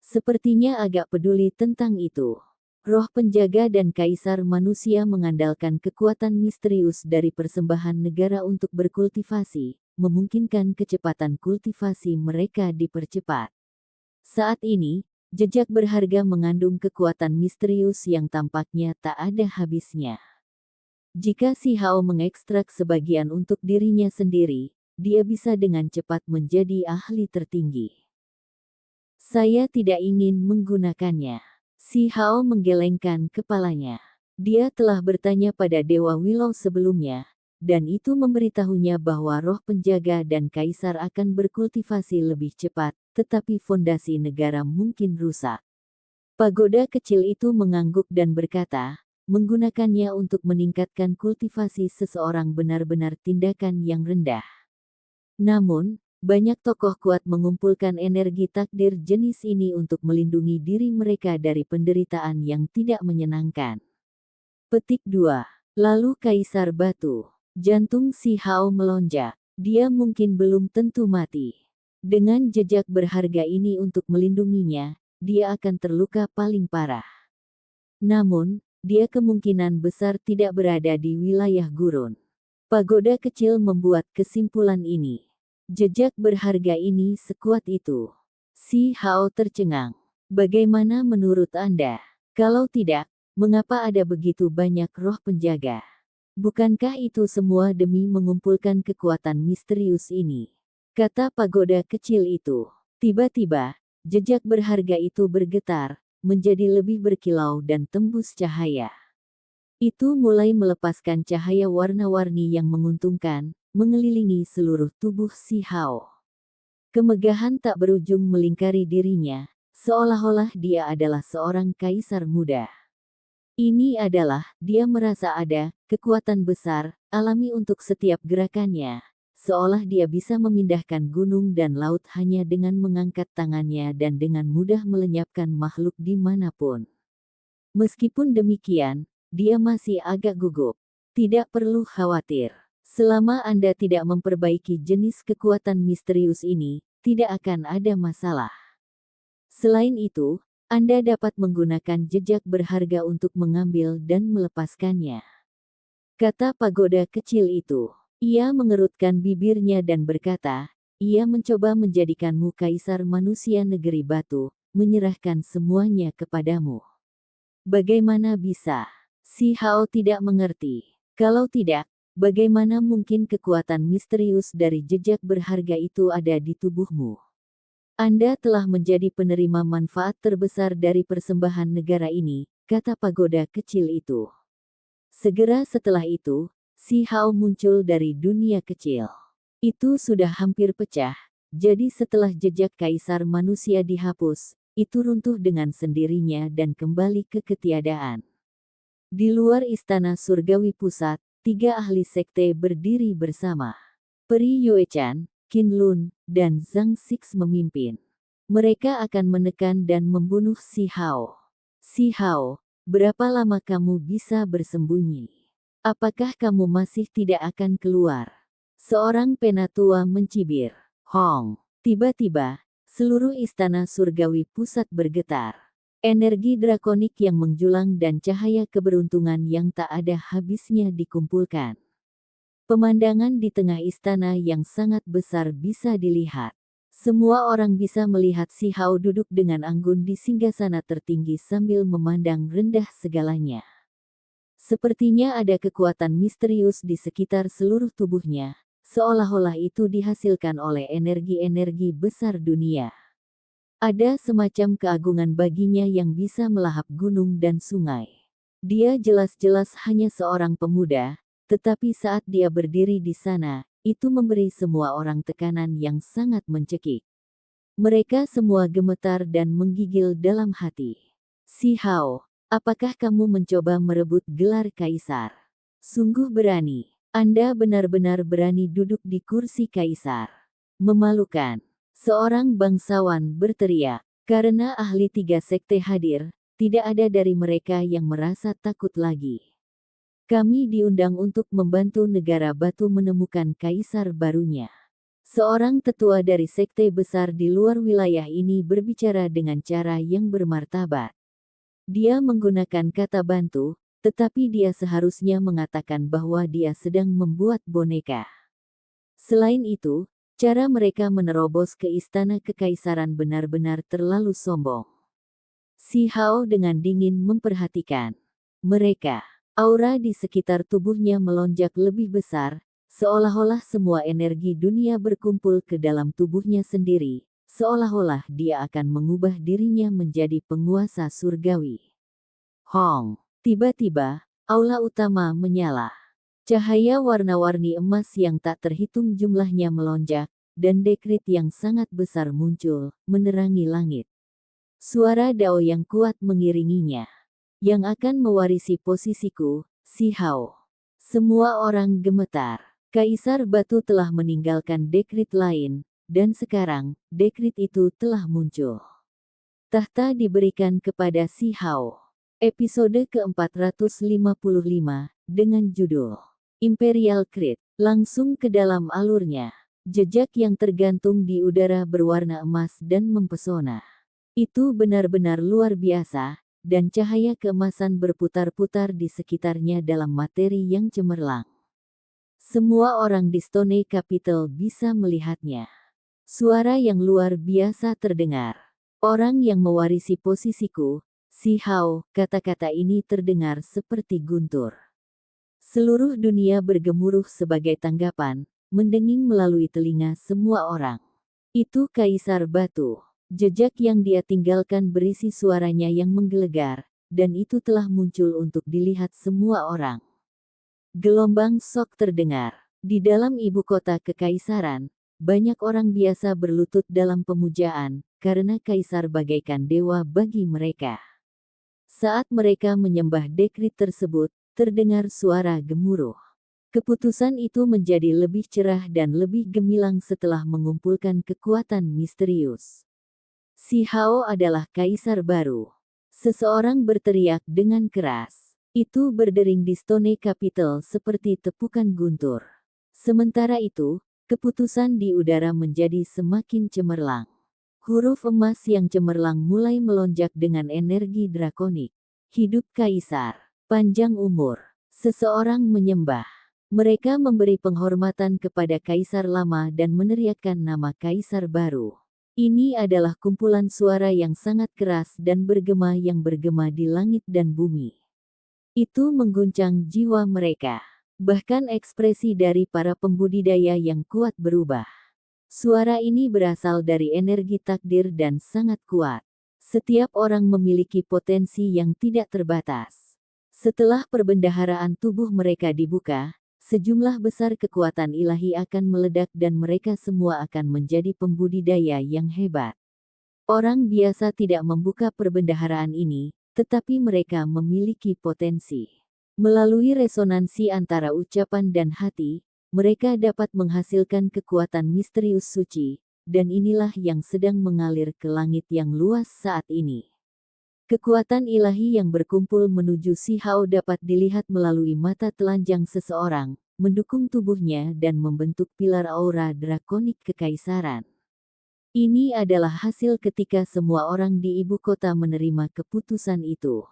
Sepertinya agak peduli tentang itu. Roh penjaga dan kaisar manusia mengandalkan kekuatan misterius dari persembahan negara untuk berkultivasi, memungkinkan kecepatan kultivasi mereka dipercepat. Saat ini, jejak berharga mengandung kekuatan misterius yang tampaknya tak ada habisnya. Jika Si Hao mengekstrak sebagian untuk dirinya sendiri, dia bisa dengan cepat menjadi ahli tertinggi. Saya tidak ingin menggunakannya. Si Hao menggelengkan kepalanya. Dia telah bertanya pada Dewa Willow sebelumnya, dan itu memberitahunya bahwa roh penjaga dan kaisar akan berkultivasi lebih cepat, tetapi fondasi negara mungkin rusak. Pagoda kecil itu mengangguk dan berkata, menggunakannya untuk meningkatkan kultivasi seseorang benar-benar tindakan yang rendah. Namun, banyak tokoh kuat mengumpulkan energi takdir jenis ini untuk melindungi diri mereka dari penderitaan yang tidak menyenangkan. Petik 2. Lalu Kaisar Batu. Jantung Si Hao melonjak. Dia mungkin belum tentu mati. Dengan jejak berharga ini untuk melindunginya, dia akan terluka paling parah. Namun, dia kemungkinan besar tidak berada di wilayah gurun. Pagoda kecil membuat kesimpulan ini. Jejak berharga ini sekuat itu. Si Hao tercengang. Bagaimana menurut Anda? Kalau tidak, mengapa ada begitu banyak roh penjaga? Bukankah itu semua demi mengumpulkan kekuatan misterius ini? Kata pagoda kecil itu. Tiba-tiba, jejak berharga itu bergetar, menjadi lebih berkilau dan tembus cahaya. Itu mulai melepaskan cahaya warna-warni yang menguntungkan, mengelilingi seluruh tubuh Si Hao. Kemegahan tak berujung melingkari dirinya, seolah-olah dia adalah seorang kaisar muda. Ini adalah, dia merasa ada kekuatan besar, alami untuk setiap gerakannya, seolah dia bisa memindahkan gunung dan laut hanya dengan mengangkat tangannya dan dengan mudah melenyapkan makhluk dimanapun. Meskipun demikian, dia masih agak gugup. Tidak perlu khawatir. Selama Anda tidak memperbaiki jenis kekuatan misterius ini, tidak akan ada masalah. Selain itu, Anda dapat menggunakan jejak berharga untuk mengambil dan melepaskannya. Kata pagoda kecil itu. Ia mengerutkan bibirnya dan berkata, ia mencoba menjadikanmu kaisar manusia negeri batu, menyerahkan semuanya kepadamu. Bagaimana bisa? Si Hao tidak mengerti. Kalau tidak, bagaimana mungkin kekuatan misterius dari jejak berharga itu ada di tubuhmu? Anda telah menjadi penerima manfaat terbesar dari persembahan negara ini, kata pagoda kecil itu. Segera setelah itu, Si Hao muncul dari dunia kecil. Itu sudah hampir pecah, jadi setelah jejak kaisar manusia dihapus, itu runtuh dengan sendirinya dan kembali ke ketiadaan. Di luar istana surgawi pusat, 3 ahli sekte berdiri bersama. Peri Yuechan, Qin Lun, dan Zhang Six memimpin. Mereka akan menekan dan membunuh Si Hao. Si Hao, berapa lama kamu bisa bersembunyi? Apakah kamu masih tidak akan keluar? Seorang penatua mencibir. Hong. Tiba-tiba, seluruh istana surgawi pusat bergetar. Energi drakonik yang menjulang dan cahaya keberuntungan yang tak ada habisnya dikumpulkan. Pemandangan di tengah istana yang sangat besar bisa dilihat. Semua orang bisa melihat Si Hao duduk dengan anggun di singgasana tertinggi sambil memandang rendah segalanya. Sepertinya ada kekuatan misterius di sekitar seluruh tubuhnya, seolah-olah itu dihasilkan oleh energi-energi besar dunia. Ada semacam keagungan baginya yang bisa melahap gunung dan sungai. Dia jelas-jelas hanya seorang pemuda, tetapi saat dia berdiri di sana, itu memberi semua orang tekanan yang sangat mencekik. Mereka semua gemetar dan menggigil dalam hati. Si Hao, apakah kamu mencoba merebut gelar kaisar? Sungguh berani. Anda benar-benar berani duduk di kursi kaisar. Memalukan. Seorang bangsawan berteriak, karena ahli 3 sekte hadir, tidak ada dari mereka yang merasa takut lagi. Kami diundang untuk membantu negara batu menemukan kaisar barunya. Seorang tetua dari sekte besar di luar wilayah ini berbicara dengan cara yang bermartabat. Dia menggunakan kata bantu, tetapi dia seharusnya mengatakan bahwa dia sedang membuat boneka. Selain itu, cara mereka menerobos ke istana kekaisaran benar-benar terlalu sombong. Si Hao dengan dingin memperhatikan mereka. Aura di sekitar tubuhnya melonjak lebih besar, seolah-olah semua energi dunia berkumpul ke dalam tubuhnya sendiri, seolah-olah dia akan mengubah dirinya menjadi penguasa surgawi. Hong! Tiba-tiba, aula utama menyala. Cahaya warna-warni emas yang tak terhitung jumlahnya melonjak, dan dekrit yang sangat besar muncul, menerangi langit. Suara Dao yang kuat mengiringinya. Yang akan mewarisi posisiku, Si Hao. Semua orang gemetar. Kaisar Batu telah meninggalkan dekrit lain, dan sekarang, dekrit itu telah muncul. Tahta diberikan kepada Si Hao. Episode ke-455, dengan judul Imperial Crit. Langsung ke dalam alurnya. Jejak yang tergantung di udara berwarna emas dan mempesona. Itu benar-benar luar biasa, dan cahaya keemasan berputar-putar di sekitarnya dalam materi yang cemerlang. Semua orang di Stone Capital bisa melihatnya. Suara yang luar biasa terdengar. Orang yang mewarisi posisiku, Si Hao, kata-kata ini terdengar seperti guntur. Seluruh dunia bergemuruh sebagai tanggapan, mendenging melalui telinga semua orang. Itu Kaisar Batu. Jejak yang dia tinggalkan berisi suaranya yang menggelegar, dan itu telah muncul untuk dilihat semua orang. Gelombang shock terdengar. Di dalam ibu kota kekaisaran, banyak orang biasa berlutut dalam pemujaan, karena kaisar bagaikan dewa bagi mereka. Saat mereka menyembah dekrit tersebut, terdengar suara gemuruh. Keputusan itu menjadi lebih cerah dan lebih gemilang setelah mengumpulkan kekuatan misterius. Si Hao adalah kaisar baru. Seseorang berteriak dengan keras. Itu berdering di Stone Capital seperti tepukan guntur. Sementara itu, keputusan di udara menjadi semakin cemerlang. Huruf emas yang cemerlang mulai melonjak dengan energi drakonik. Hidup kaisar, panjang umur. Seseorang menyembah. Mereka memberi penghormatan kepada kaisar lama dan meneriakkan nama kaisar baru. Ini adalah kumpulan suara yang sangat keras dan bergema yang bergema di langit dan bumi. Itu mengguncang jiwa mereka. Bahkan ekspresi dari para pembudidaya yang kuat berubah. Suara ini berasal dari energi takdir dan sangat kuat. Setiap orang memiliki potensi yang tidak terbatas. Setelah perbendaharaan tubuh mereka dibuka, sejumlah besar kekuatan ilahi akan meledak dan mereka semua akan menjadi pembudidaya yang hebat. Orang biasa tidak membuka perbendaharaan ini, tetapi mereka memiliki potensi. Melalui resonansi antara ucapan dan hati, mereka dapat menghasilkan kekuatan misterius suci, dan inilah yang sedang mengalir ke langit yang luas saat ini. Kekuatan ilahi yang berkumpul menuju Si Hao dapat dilihat melalui mata telanjang seseorang, mendukung tubuhnya dan membentuk pilar aura drakonik kekaisaran. Ini adalah hasil ketika semua orang di ibu kota menerima keputusan itu.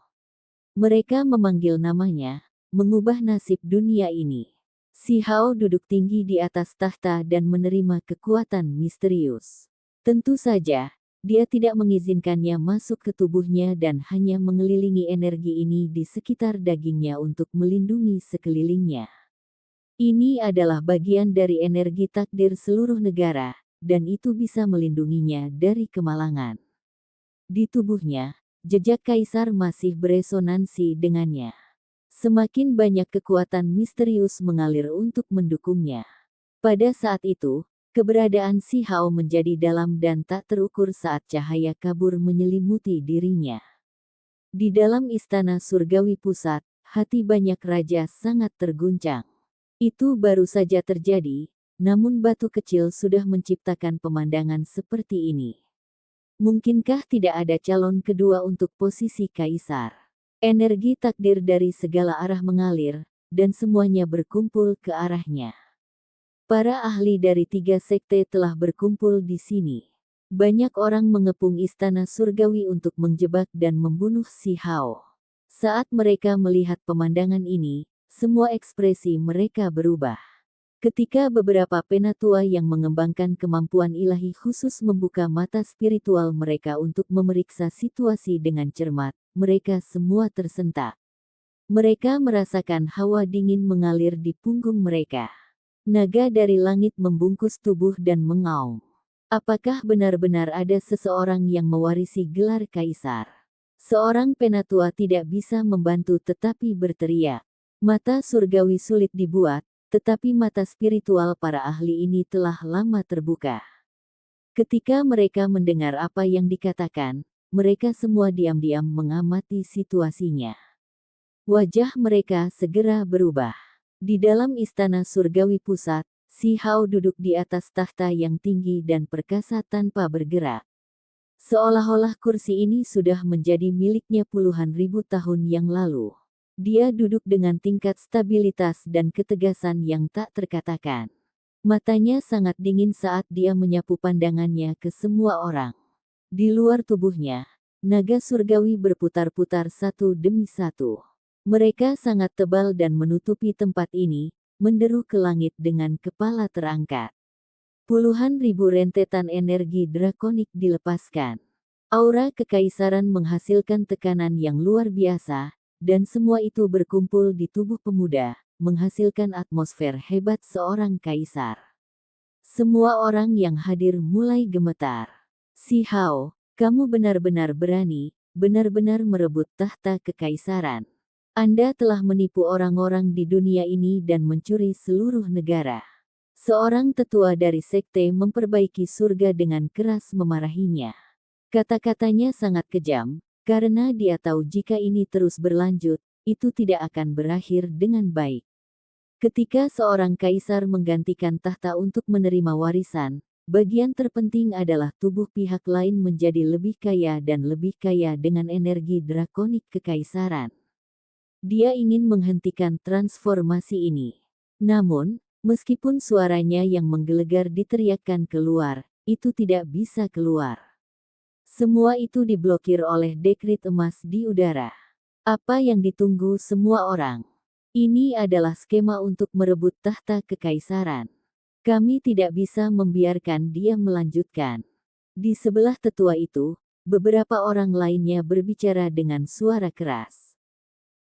Mereka memanggil namanya, mengubah nasib dunia ini. Si Hao duduk tinggi di atas tahta dan menerima kekuatan misterius. Tentu saja, dia tidak mengizinkannya masuk ke tubuhnya dan hanya mengelilingi energi ini di sekitar dagingnya untuk melindungi sekelilingnya. Ini adalah bagian dari energi takdir seluruh negara, dan itu bisa melindunginya dari kemalangan. Di tubuhnya, jejak kaisar masih beresonansi dengannya. Semakin banyak kekuatan misterius mengalir untuk mendukungnya. Pada saat itu, keberadaan Si Hao menjadi dalam dan tak terukur saat cahaya kabur menyelimuti dirinya. Di dalam istana surgawi pusat, hati banyak raja sangat terguncang. Itu baru saja terjadi, namun batu kecil sudah menciptakan pemandangan seperti ini. Mungkinkah tidak ada calon kedua untuk posisi kaisar? Energi takdir dari segala arah mengalir, dan semuanya berkumpul ke arahnya. Para ahli dari 3 sekte telah berkumpul di sini. Banyak orang mengepung istana surgawi untuk menjebak dan membunuh Si Hao. Saat mereka melihat pemandangan ini, semua ekspresi mereka berubah. Ketika beberapa penatua yang mengembangkan kemampuan ilahi khusus membuka mata spiritual mereka untuk memeriksa situasi dengan cermat, mereka semua tersentak. Mereka merasakan hawa dingin mengalir di punggung mereka. Naga dari langit membungkus tubuh dan mengaum. Apakah benar-benar ada seseorang yang mewarisi gelar kaisar? Seorang penatua tidak bisa membantu tetapi berteriak. Mata surgawi sulit dibuat, tetapi mata spiritual para ahli ini telah lama terbuka. Ketika mereka mendengar apa yang dikatakan, mereka semua diam-diam mengamati situasinya. Wajah mereka segera berubah. Di dalam istana surgawi pusat, Si Hao duduk di atas tahta yang tinggi dan perkasa tanpa bergerak. Seolah-olah kursi ini sudah menjadi miliknya puluhan ribu tahun yang lalu. Dia duduk dengan tingkat stabilitas dan ketegasan yang tak terkatakan. Matanya sangat dingin saat dia menyapu pandangannya ke semua orang. Di luar tubuhnya, naga surgawi berputar-putar satu demi satu. Mereka sangat tebal dan menutupi tempat ini, menderu ke langit dengan kepala terangkat. Puluhan ribu rentetan energi drakonik dilepaskan. Aura kekaisaran menghasilkan tekanan yang luar biasa, dan semua itu berkumpul di tubuh pemuda, menghasilkan atmosfer hebat seorang kaisar. Semua orang yang hadir mulai gemetar. Si Hao, kamu benar-benar berani, benar-benar merebut tahta kekaisaran. Anda telah menipu orang-orang di dunia ini dan mencuri seluruh negara. Seorang tetua dari sekte memperbaiki surga dengan keras memarahinya. Kata-katanya sangat kejam, karena dia tahu jika ini terus berlanjut, itu tidak akan berakhir dengan baik. Ketika seorang kaisar menggantikan tahta untuk menerima warisan, bagian terpenting adalah tubuh pihak lain menjadi lebih kaya dan lebih kaya dengan energi drakonik kekaisaran. Dia ingin menghentikan transformasi ini. Namun, meskipun suaranya yang menggelegar diteriakkan keluar, itu tidak bisa keluar. Semua itu diblokir oleh dekrit emas di udara. Apa yang ditunggu semua orang? Ini adalah skema untuk merebut tahta kekaisaran. Kami tidak bisa membiarkan dia melanjutkan. Di sebelah tetua itu, beberapa orang lainnya berbicara dengan suara keras.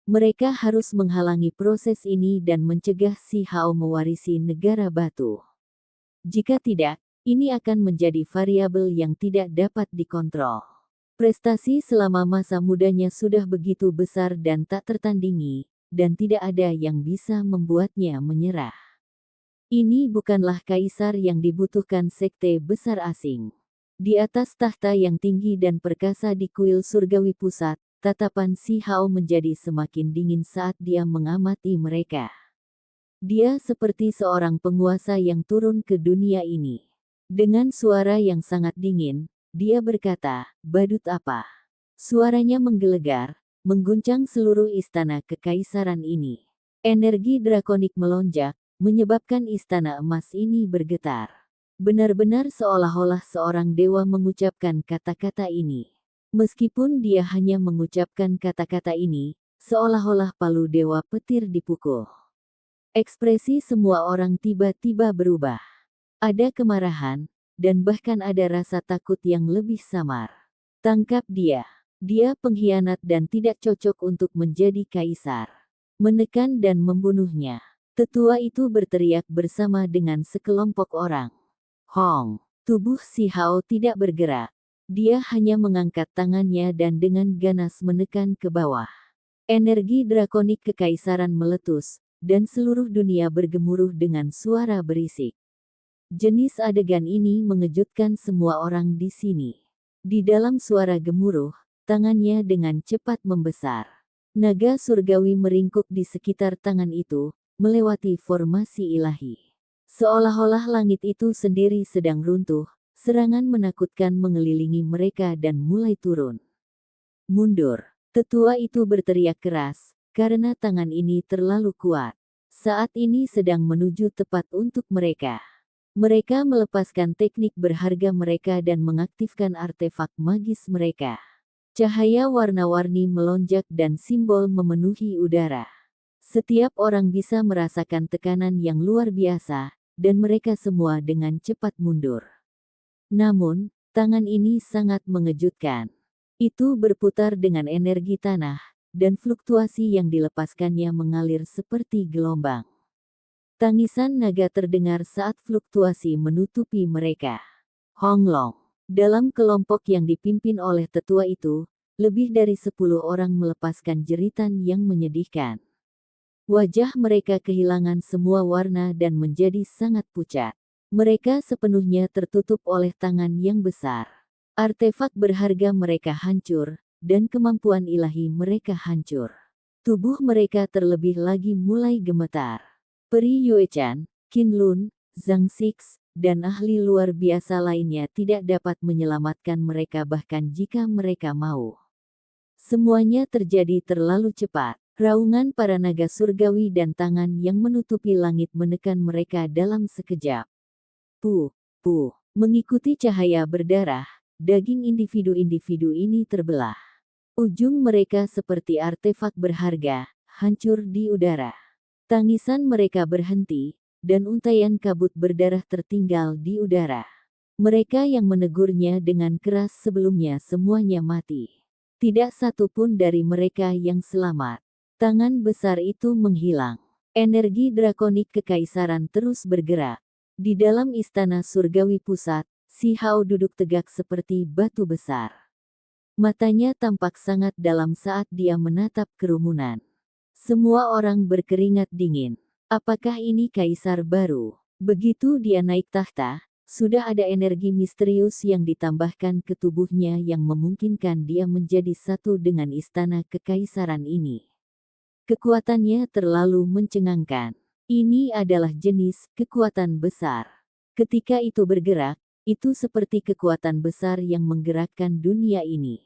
Mereka harus menghalangi proses ini dan mencegah si Hao mewarisi negara batu. Jika tidak, ini akan menjadi variabel yang tidak dapat dikontrol. Prestasi selama masa mudanya sudah begitu besar dan tak tertandingi, dan tidak ada yang bisa membuatnya menyerah. Ini bukanlah kaisar yang dibutuhkan sekte besar asing. Di atas tahta yang tinggi dan perkasa di kuil surgawi pusat, tatapan si Hao menjadi semakin dingin saat dia mengamati mereka. Dia seperti seorang penguasa yang turun ke dunia ini. Dengan suara yang sangat dingin, dia berkata, "Badut apa?" Suaranya menggelegar, mengguncang seluruh istana kekaisaran ini. Energi drakonik melonjak, menyebabkan istana emas ini bergetar. Benar-benar seolah-olah seorang dewa mengucapkan kata-kata ini. Meskipun dia hanya mengucapkan kata-kata ini, seolah-olah palu dewa petir dipukul. Ekspresi semua orang tiba-tiba berubah. Ada kemarahan, dan bahkan ada rasa takut yang lebih samar. Tangkap dia. Dia pengkhianat dan tidak cocok untuk menjadi kaisar. Menekan dan membunuhnya. Tetua itu berteriak bersama dengan sekelompok orang. Hong. Tubuh si Hao tidak bergerak. Dia hanya mengangkat tangannya dan dengan ganas menekan ke bawah. Energi drakonik kekaisaran meletus, dan seluruh dunia bergemuruh dengan suara berisik. Jenis adegan ini mengejutkan semua orang di sini. Di dalam suara gemuruh, tangannya dengan cepat membesar. Naga surgawi meringkuk di sekitar tangan itu, melewati formasi ilahi. Seolah-olah langit itu sendiri sedang runtuh, serangan menakutkan mengelilingi mereka dan mulai turun. Mundur. Tetua itu berteriak keras, karena tangan ini terlalu kuat. Saat ini sedang menuju tepat untuk mereka. Mereka melepaskan teknik berharga mereka dan mengaktifkan artefak magis mereka. Cahaya warna-warni melonjak dan simbol memenuhi udara. Setiap orang bisa merasakan tekanan yang luar biasa, dan mereka semua dengan cepat mundur. Namun, tangan ini sangat mengejutkan. Itu berputar dengan energi tanah, dan fluktuasi yang dilepaskannya mengalir seperti gelombang. Tangisan naga terdengar saat fluktuasi menutupi mereka. Honglong. Dalam kelompok yang dipimpin oleh tetua itu, lebih dari 10 orang melepaskan jeritan yang menyedihkan. Wajah mereka kehilangan semua warna dan menjadi sangat pucat. Mereka sepenuhnya tertutup oleh tangan yang besar. Artefak berharga mereka hancur, dan kemampuan ilahi mereka hancur. Tubuh mereka terlebih lagi mulai gemetar. Peri Yuechan, Qin Lun, Zhang Six, dan ahli luar biasa lainnya tidak dapat menyelamatkan mereka bahkan jika mereka mau. Semuanya terjadi terlalu cepat. Raungan para naga surgawi dan tangan yang menutupi langit menekan mereka dalam sekejap. Puh, puh, mengikuti cahaya berdarah, daging individu-individu ini terbelah. Ujung mereka seperti artefak berharga, hancur di udara. Tangisan mereka berhenti, dan untaian kabut berdarah tertinggal di udara. Mereka yang menegurnya dengan keras sebelumnya semuanya mati. Tidak satu pun dari mereka yang selamat. Tangan besar itu menghilang. Energi drakonik kekaisaran terus bergerak. Di dalam istana surgawi pusat, Si Hao duduk tegak seperti batu besar. Matanya tampak sangat dalam saat dia menatap kerumunan. Semua orang berkeringat dingin. Apakah ini kaisar baru? Begitu dia naik tahta, sudah ada energi misterius yang ditambahkan ke tubuhnya yang memungkinkan dia menjadi satu dengan istana kekaisaran ini. Kekuatannya terlalu mencengangkan. Ini adalah jenis kekuatan besar. Ketika itu bergerak, itu seperti kekuatan besar yang menggerakkan dunia ini.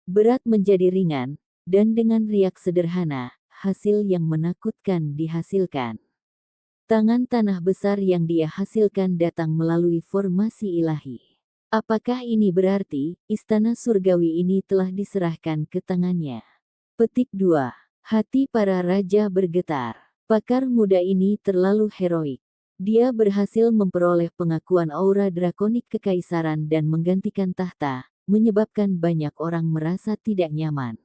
Berat menjadi ringan, dan dengan riak sederhana, hasil yang menakutkan dihasilkan. Tangan tanah besar yang dia hasilkan datang melalui formasi ilahi. Apakah ini berarti, istana surgawi ini telah diserahkan ke tangannya? Petik 2. Hati para raja bergetar. Pakar muda ini terlalu heroik. Dia berhasil memperoleh pengakuan aura drakonik kekaisaran dan menggantikan tahta, menyebabkan banyak orang merasa tidak nyaman.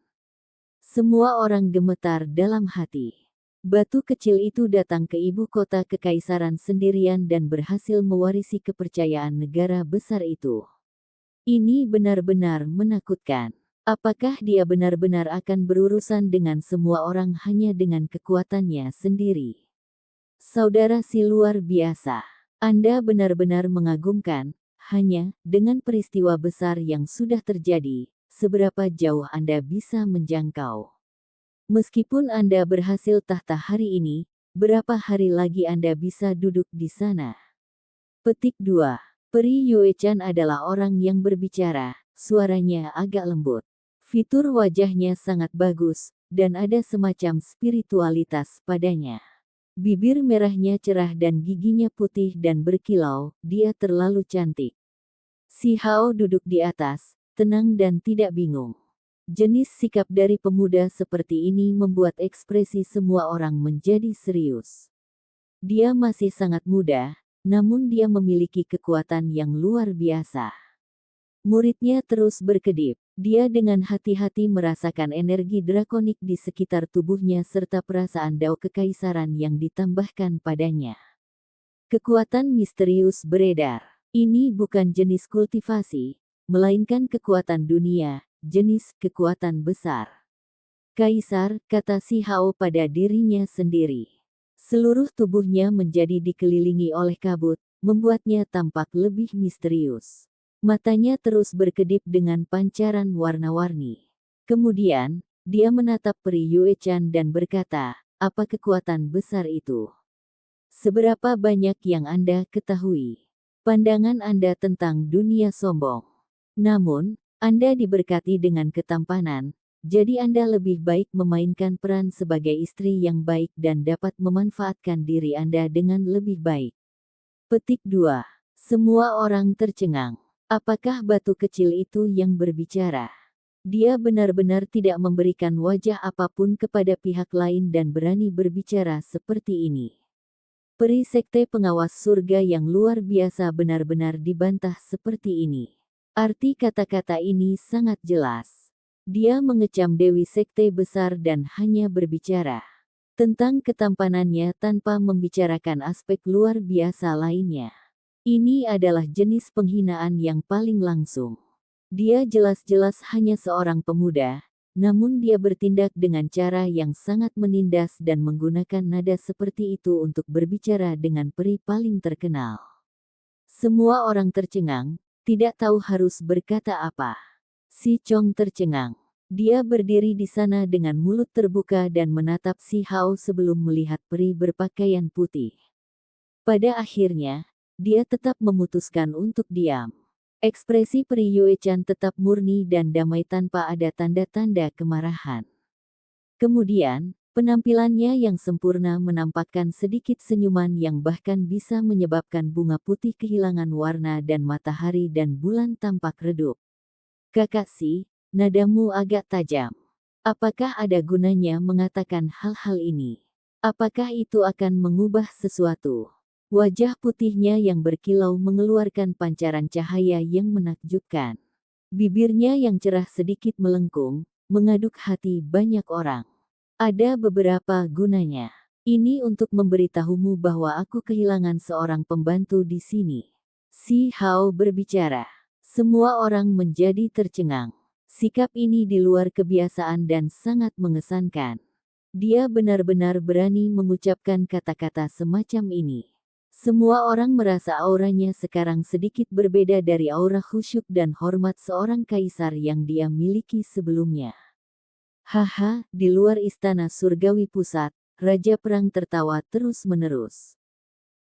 Semua orang gemetar dalam hati. Batu kecil itu datang ke ibu kota kekaisaran sendirian dan berhasil mewarisi kepercayaan negara besar itu. Ini benar-benar menakutkan. Apakah dia benar-benar akan berurusan dengan semua orang hanya dengan kekuatannya sendiri? Saudara si luar biasa, Anda benar-benar mengagumkan, hanya dengan peristiwa besar yang sudah terjadi, seberapa jauh Anda bisa menjangkau. Meskipun Anda berhasil tahta hari ini, berapa hari lagi Anda bisa duduk di sana? Petik 2. Peri Yuechan adalah orang yang berbicara, suaranya agak lembut. Fitur wajahnya sangat bagus, dan ada semacam spiritualitas padanya. Bibir merahnya cerah dan giginya putih dan berkilau, dia terlalu cantik. Si Hao duduk di atas, tenang dan tidak bingung. Jenis sikap dari pemuda seperti ini membuat ekspresi semua orang menjadi serius. Dia masih sangat muda, namun dia memiliki kekuatan yang luar biasa. Muridnya terus berkedip. Dia dengan hati-hati merasakan energi drakonik di sekitar tubuhnya serta perasaan dao kekaisaran yang ditambahkan padanya. Kekuatan misterius beredar. Ini bukan jenis kultivasi, melainkan kekuatan dunia, jenis kekuatan besar. Kaisar, kata Si Hao pada dirinya sendiri. Seluruh tubuhnya menjadi dikelilingi oleh kabut, membuatnya tampak lebih misterius. Matanya terus berkedip dengan pancaran warna-warni. Kemudian, dia menatap Peri Yuechan dan berkata, apa kekuatan besar itu? Seberapa banyak yang Anda ketahui? Pandangan Anda tentang dunia sombong. Namun, Anda diberkati dengan ketampanan, jadi Anda lebih baik memainkan peran sebagai istri yang baik dan dapat memanfaatkan diri Anda dengan lebih baik. Petik 2. Semua orang tercengang. Apakah batu kecil itu yang berbicara? Dia benar-benar tidak memberikan wajah apapun kepada pihak lain dan berani berbicara seperti ini. Peri sekte pengawas surga yang luar biasa benar-benar dibantah seperti ini. Arti kata-kata ini sangat jelas. Dia mengecam Dewi Sekte besar dan hanya berbicara tentang ketampanannya tanpa membicarakan aspek luar biasa lainnya. Ini adalah jenis penghinaan yang paling langsung. Dia jelas-jelas hanya seorang pemuda, namun dia bertindak dengan cara yang sangat menindas dan menggunakan nada seperti itu untuk berbicara dengan peri paling terkenal. Semua orang tercengang, tidak tahu harus berkata apa. Si Chong tercengang. Dia berdiri di sana dengan mulut terbuka dan menatap Si Hao sebelum melihat peri berpakaian putih. Pada akhirnya, dia tetap memutuskan untuk diam. Ekspresi Peri Yuechan tetap murni dan damai tanpa ada tanda-tanda kemarahan. Kemudian, penampilannya yang sempurna menampakkan sedikit senyuman yang bahkan bisa menyebabkan bunga putih kehilangan warna dan matahari dan bulan tampak redup. Kakashi, nadamu agak tajam. Apakah ada gunanya mengatakan hal-hal ini? Apakah itu akan mengubah sesuatu? Wajah putihnya yang berkilau mengeluarkan pancaran cahaya yang menakjubkan. Bibirnya yang cerah sedikit melengkung, mengaduk hati banyak orang. Ada beberapa gunanya. Ini untuk memberitahumu bahwa aku kehilangan seorang pembantu di sini. Si Hao berbicara. Semua orang menjadi tercengang. Sikap ini di luar kebiasaan dan sangat mengesankan. Dia benar-benar berani mengucapkan kata-kata semacam ini. Semua orang merasa auranya sekarang sedikit berbeda dari aura khusyuk dan hormat seorang kaisar yang dia miliki sebelumnya. Haha, di luar istana surgawi pusat, Raja Perang tertawa terus-menerus.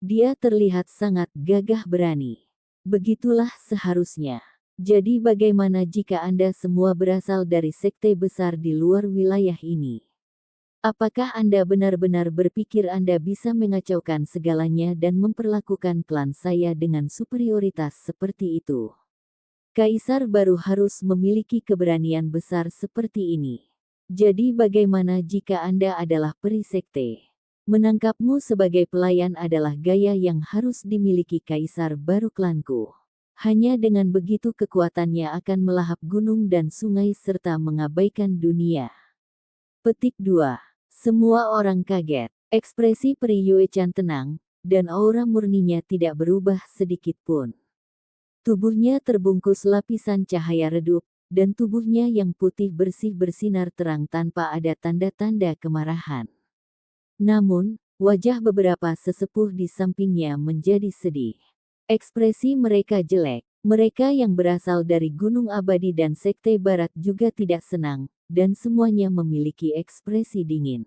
Dia terlihat sangat gagah berani. Begitulah seharusnya. Jadi bagaimana jika Anda semua berasal dari sekte besar di luar wilayah ini? Apakah Anda benar-benar berpikir Anda bisa mengacaukan segalanya dan memperlakukan klan saya dengan superioritas seperti itu? Kaisar baru harus memiliki keberanian besar seperti ini. Jadi bagaimana jika Anda adalah peri sekte? Menangkapmu sebagai pelayan adalah gaya yang harus dimiliki kaisar baru klanku. Hanya dengan begitu kekuatannya akan melahap gunung dan sungai serta mengabaikan dunia. Petik 2. Semua orang kaget. Ekspresi peri Yue-chan tenang, dan aura murninya tidak berubah sedikit pun. Tubuhnya terbungkus lapisan cahaya redup, dan tubuhnya yang putih bersih bersinar terang tanpa ada tanda-tanda kemarahan. Namun, wajah beberapa sesepuh di sampingnya menjadi sedih. Ekspresi mereka jelek. Mereka yang berasal dari Gunung Abadi dan Sekte Barat juga tidak senang, dan semuanya memiliki ekspresi dingin.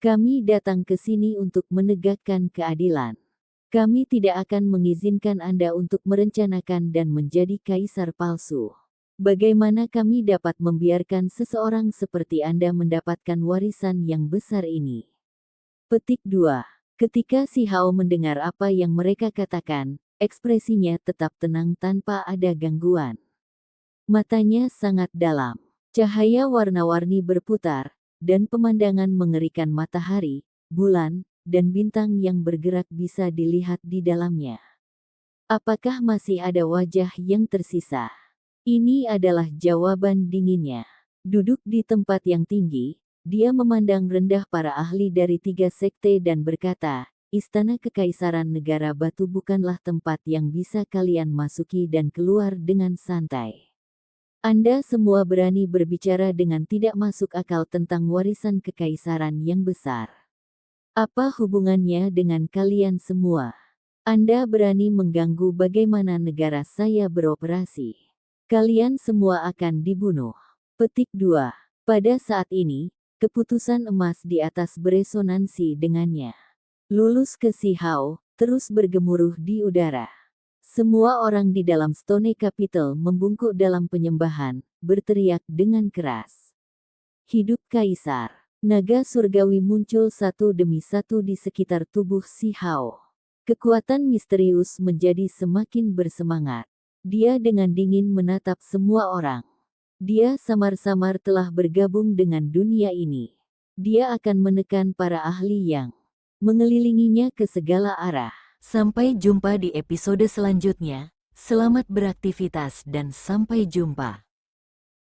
Kami datang ke sini untuk menegakkan keadilan. Kami tidak akan mengizinkan Anda untuk merencanakan dan menjadi kaisar palsu. Bagaimana kami dapat membiarkan seseorang seperti Anda mendapatkan warisan yang besar ini? Petik 2. Ketika si Hao mendengar apa yang mereka katakan, ekspresinya tetap tenang tanpa ada gangguan. Matanya sangat dalam. Cahaya warna-warni berputar, dan pemandangan mengerikan matahari, bulan, dan bintang yang bergerak bisa dilihat di dalamnya. Apakah masih ada wajah yang tersisa? Ini adalah jawaban dinginnya. Duduk di tempat yang tinggi, dia memandang rendah para ahli dari 3 sekte dan berkata, Istana Kekaisaran Negara Batu bukanlah tempat yang bisa kalian masuki dan keluar dengan santai. Anda semua berani berbicara dengan tidak masuk akal tentang warisan kekaisaran yang besar. Apa hubungannya dengan kalian semua? Anda berani mengganggu bagaimana negara saya beroperasi. Kalian semua akan dibunuh. Petik 2. Pada saat ini, keputusan emas di atas beresonansi dengannya. Lulus ke si Hao, terus bergemuruh di udara. Semua orang di dalam Stone Capital membungkuk dalam penyembahan, berteriak dengan keras. Hidup Kaisar. Naga surgawi muncul satu demi satu di sekitar tubuh si Hao. Kekuatan misterius menjadi semakin bersemangat. Dia dengan dingin menatap semua orang. Dia samar-samar telah bergabung dengan dunia ini. Dia akan menekan para ahli yang mengelilinginya ke segala arah. Sampai jumpa di episode selanjutnya. Selamat beraktivitas dan sampai jumpa.